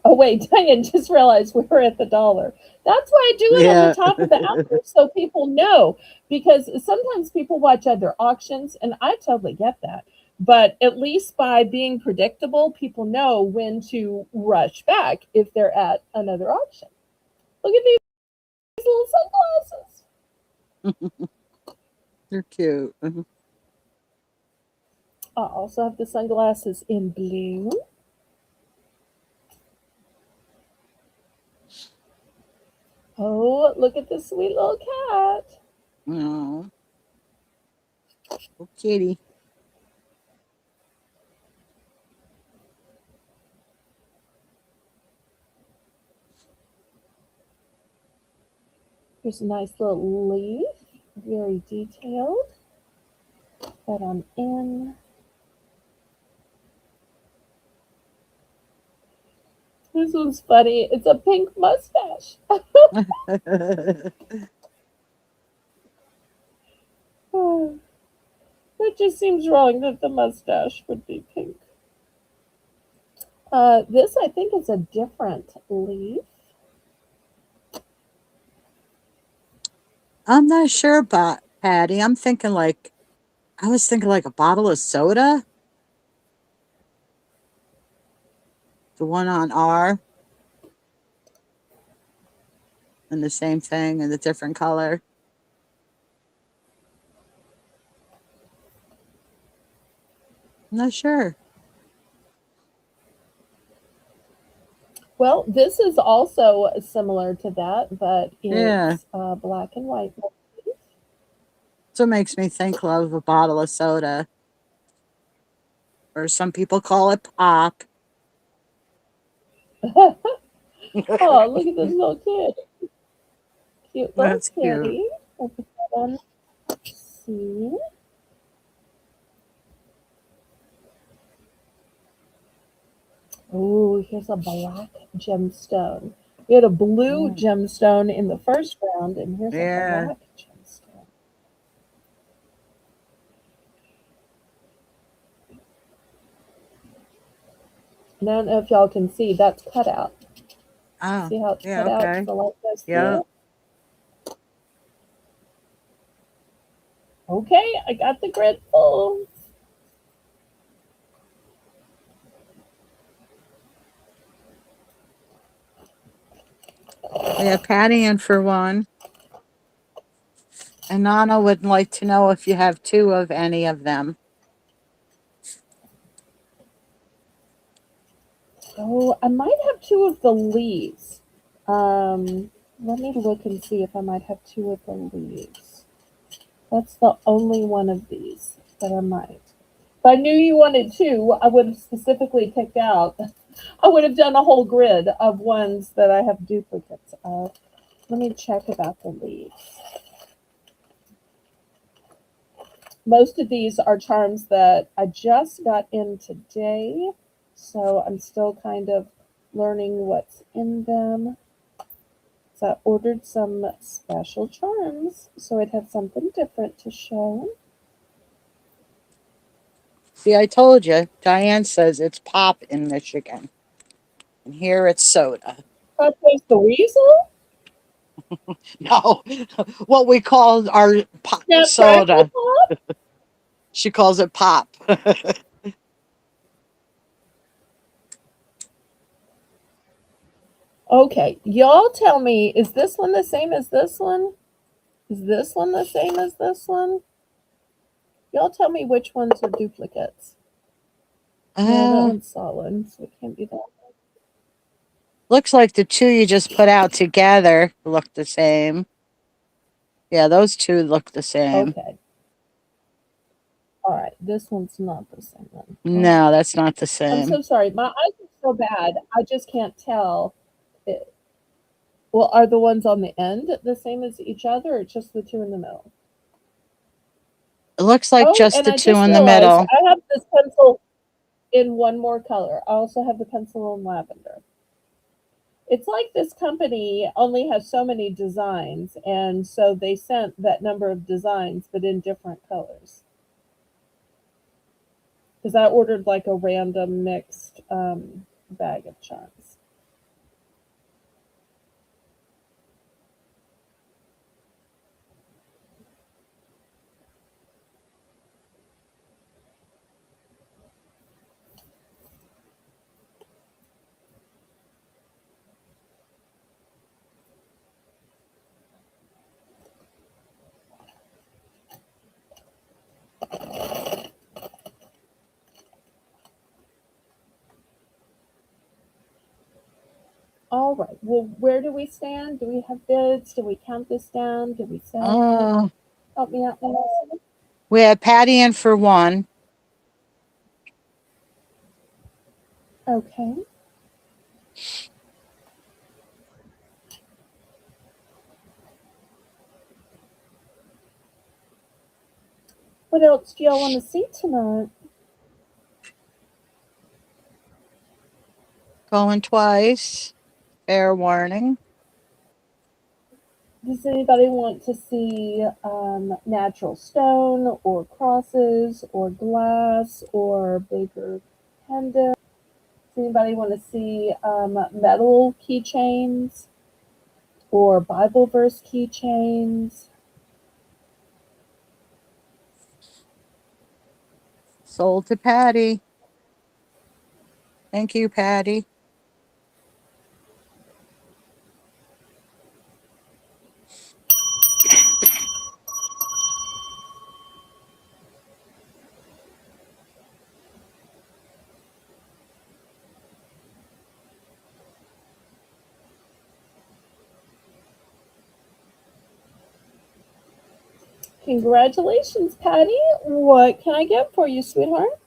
Oh wait, Diane just realized we were at the dollar. That's why I do it on the top of the hour so people know. Because sometimes people watch other auctions, and I totally get that. But at least by being predictable, people know when to rush back if they're at another auction. Look at these little sunglasses. They're cute. I also have the sunglasses in blue. Oh, look at this sweet little cat. Oh, kitty. Here's a nice little leaf, very detailed. That on in. This one's funny. It's a pink mustache. It just seems wrong that the mustache would be pink. This, I think, is a different leaf. I'm not sure about Patty. I was thinking like a bottle of soda. The one on R. And the same thing in a different color. I'm not sure. Well, this is also similar to that, but Yeah. it's black and white. So it makes me think of a bottle of soda. Or some people call it pop. Oh, look at this little kid. Cute little That's cute. kitty. We'll put that on C. Oh, here's a black gemstone. We had a blue Mm, gemstone in the first round, and here's a yeah. black gemstone. And I don't know if y'all can see, that's cut out. Oh, See how it's yeah, cut out okay. so the light goes through Yeah. it? Okay, I got the grid full. We have Patty in for one. And Nana would like to know if you have two of any of them. Oh, I might have two of the leaves. Let me look and see if I might have two of the leaves. That's the only one of these that I might. If I knew you wanted two, I would have specifically picked out. I would have done a whole grid of ones that I have duplicates of. Let me check about the leaves. Most of these are charms that I just got in today, so I'm still kind of learning what's in them. So I ordered some special charms, so I'd have something different to show. See, I told you. Diane says it's pop in Michigan. And here it's soda. There's the weasel. No, what we call our pop Snap, crackle, soda. pop. She calls it pop. Okay, y'all tell me, is this one the same as this one? Is this one the same as this one? Y'all tell me which ones are duplicates. No, that Uh, one's solid, so it can't be that. looks like the two you just put out together look the same. Yeah, those two look the same. Okay. All right. This one's not the same then. No, that's not the I'm same. so sorry. My eyes are so bad. I just can't tell. It, well, are the ones on the end the same as each other, or just the two in the middle? It looks like Oh, just and the I two just in the realized middle. I have this pencil in one more color. I also have the pencil in lavender. It's like this company only has so many designs, and so they sent that number of designs, but in different colors. Because I ordered like a random mixed bag of charms. All right. Well, where do we stand? Do we have bids? Do we count this down? Do we sell it? Uh, Help me out, Melissa. we have Patty in for one. Okay. What else do y'all want to see tonight? Going twice. Fair warning. Does anybody want to see natural stone or crosses or glass or bigger pendants? Does anybody want to see metal keychains or Bible verse keychains? Sold to Patty. Thank you, Patty. Congratulations, Patty. What can I get for you, sweetheart?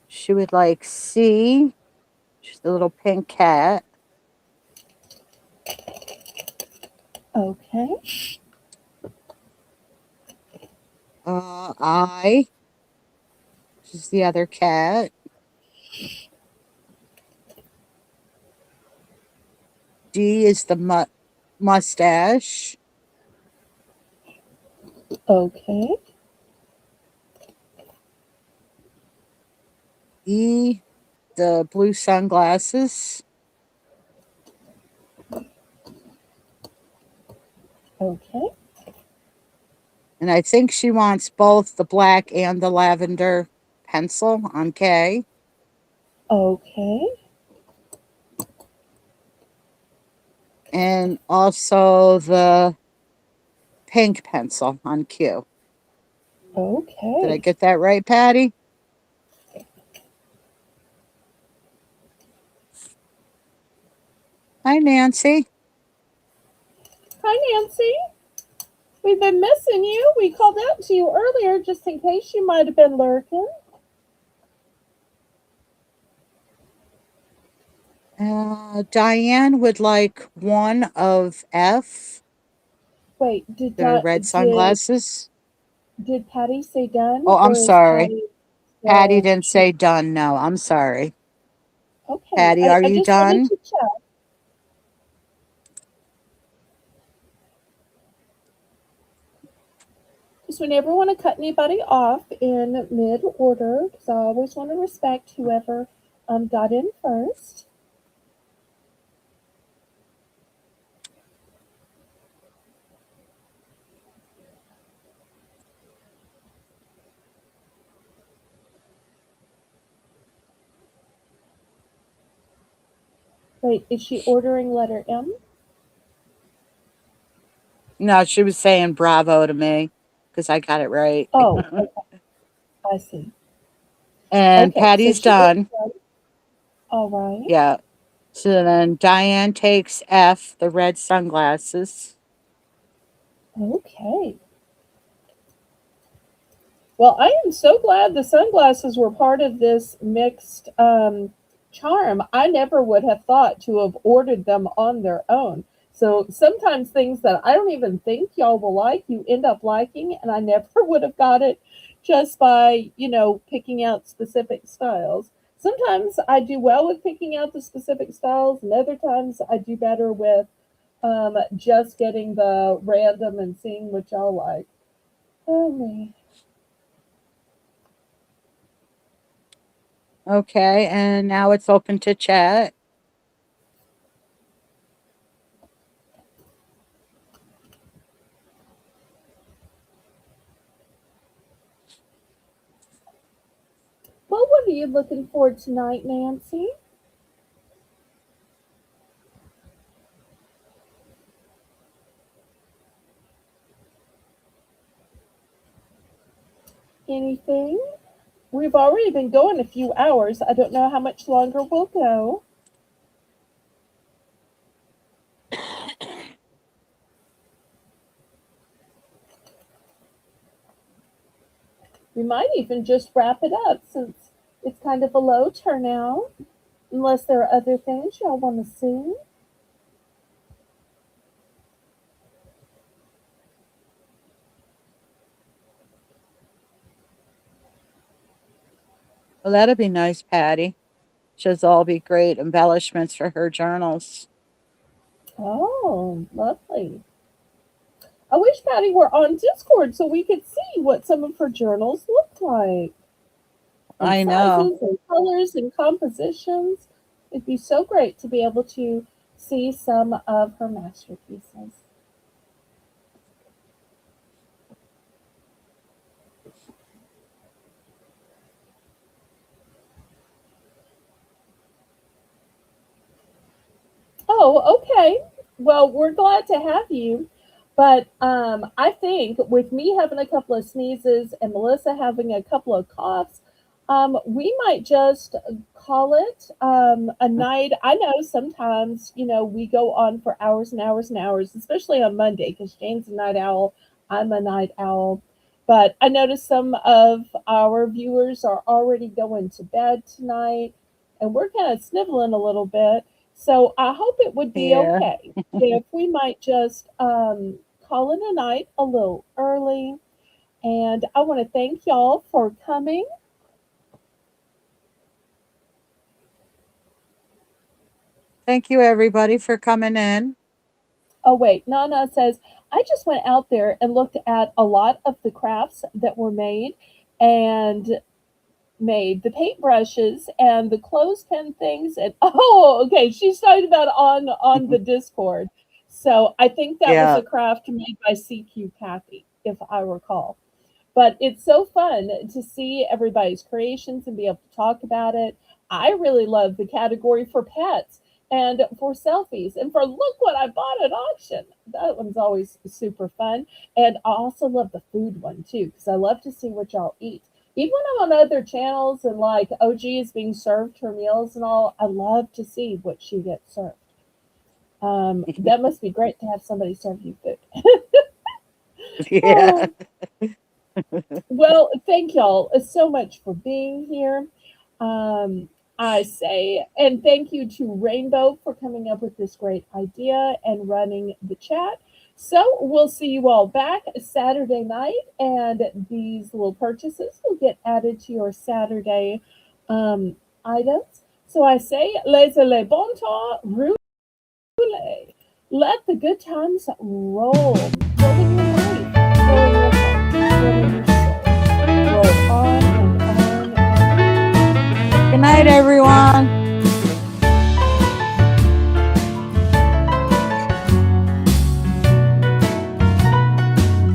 She would like C. She's the little pink cat. Okay. I. She's the other cat. D is the mustache. Okay. E, the blue sunglasses. Okay. And I think she wants both the black and the lavender pencil on K. Okay. And also the pink pencil on Q. Did I Okay. get that right, Patty? Hi, Nancy. Hi, Nancy. We've been missing you. We called out to you earlier just in case you might have been lurking. Diane would like one of F, Wait, the red sunglasses. did Patty say done, Oh, I'm or is sorry. Patty Patty still didn't say choosing? done. No, I'm sorry. Okay, Patty, are I you just wanted done? to check. Because we never want to cut anybody off in mid order, because I always want to respect whoever got in first. Wait, is she ordering letter M? No, she was saying bravo to me because I got it right. Oh, okay, I see. And Okay, so Patty's she is done. right. All right. Yeah. So then Diane takes F, the red sunglasses. Okay. Well, I am so glad the sunglasses were part of this mixed charm. I never would have thought to have ordered them on their own. So sometimes things that I don't even think y'all will like, you end up liking, and I never would have got it just by, picking out specific styles. Sometimes I do well with picking out the specific styles, and other times I do better with just getting the random and seeing what y'all like. Oh, me. Okay. And now it's open to chat. Well, what are you looking for tonight, Nancy? Anything? We've already been going a few hours. I don't know how much longer we'll go. We might even just wrap it up since it's kind of a low turnout, unless there are other things y'all want to see. Well, that'll be nice, Patty. Should all be great embellishments for her journals. Oh, lovely. I wish Patty were on Discord so we could see what some of her journals look like, and I know. sizes and colors and compositions. It'd be so great to be able to see some of her masterpieces. Oh, okay. Well, we're glad to have you. But I think with me having a couple of sneezes and Melissa having a couple of coughs, we might just call it a night. I know sometimes, we go on for hours and hours and hours, especially on Monday, because Jane's a night owl, I'm a night owl. But I noticed some of our viewers are already going to bed tonight, and we're kind of sniveling a little bit. So I hope it would be Yeah. okay if we might just call it a night a little early. And I want to thank y'all for coming. Thank you, everybody, for coming in. Oh, wait, Nana says, I just went out there and looked at a lot of the crafts that were and made the paintbrushes and the clothespin things. And oh, okay, she's talking about on the Discord. So I think that was Yeah. a craft made by CQ Kathy, if I recall. But it's so fun to see everybody's creations and be able to talk about it. I really love the category for pets and for selfies and for look what I bought at auction. That one's always super fun. And I also love the food one too, because I love to see what y'all eat. Even when I'm on other channels and like OG is being served her meals and all, I love to see what she gets served. That must be great to have somebody serve you food. Yeah. Oh, well, thank y'all so much for being here. I say, and thank you to Rainbow for coming up with this great idea and running the chat. So we'll see you all back Saturday night, and these little purchases will get added to your Saturday items. So I say, laissez les bon temps rouler. Let the good times roll.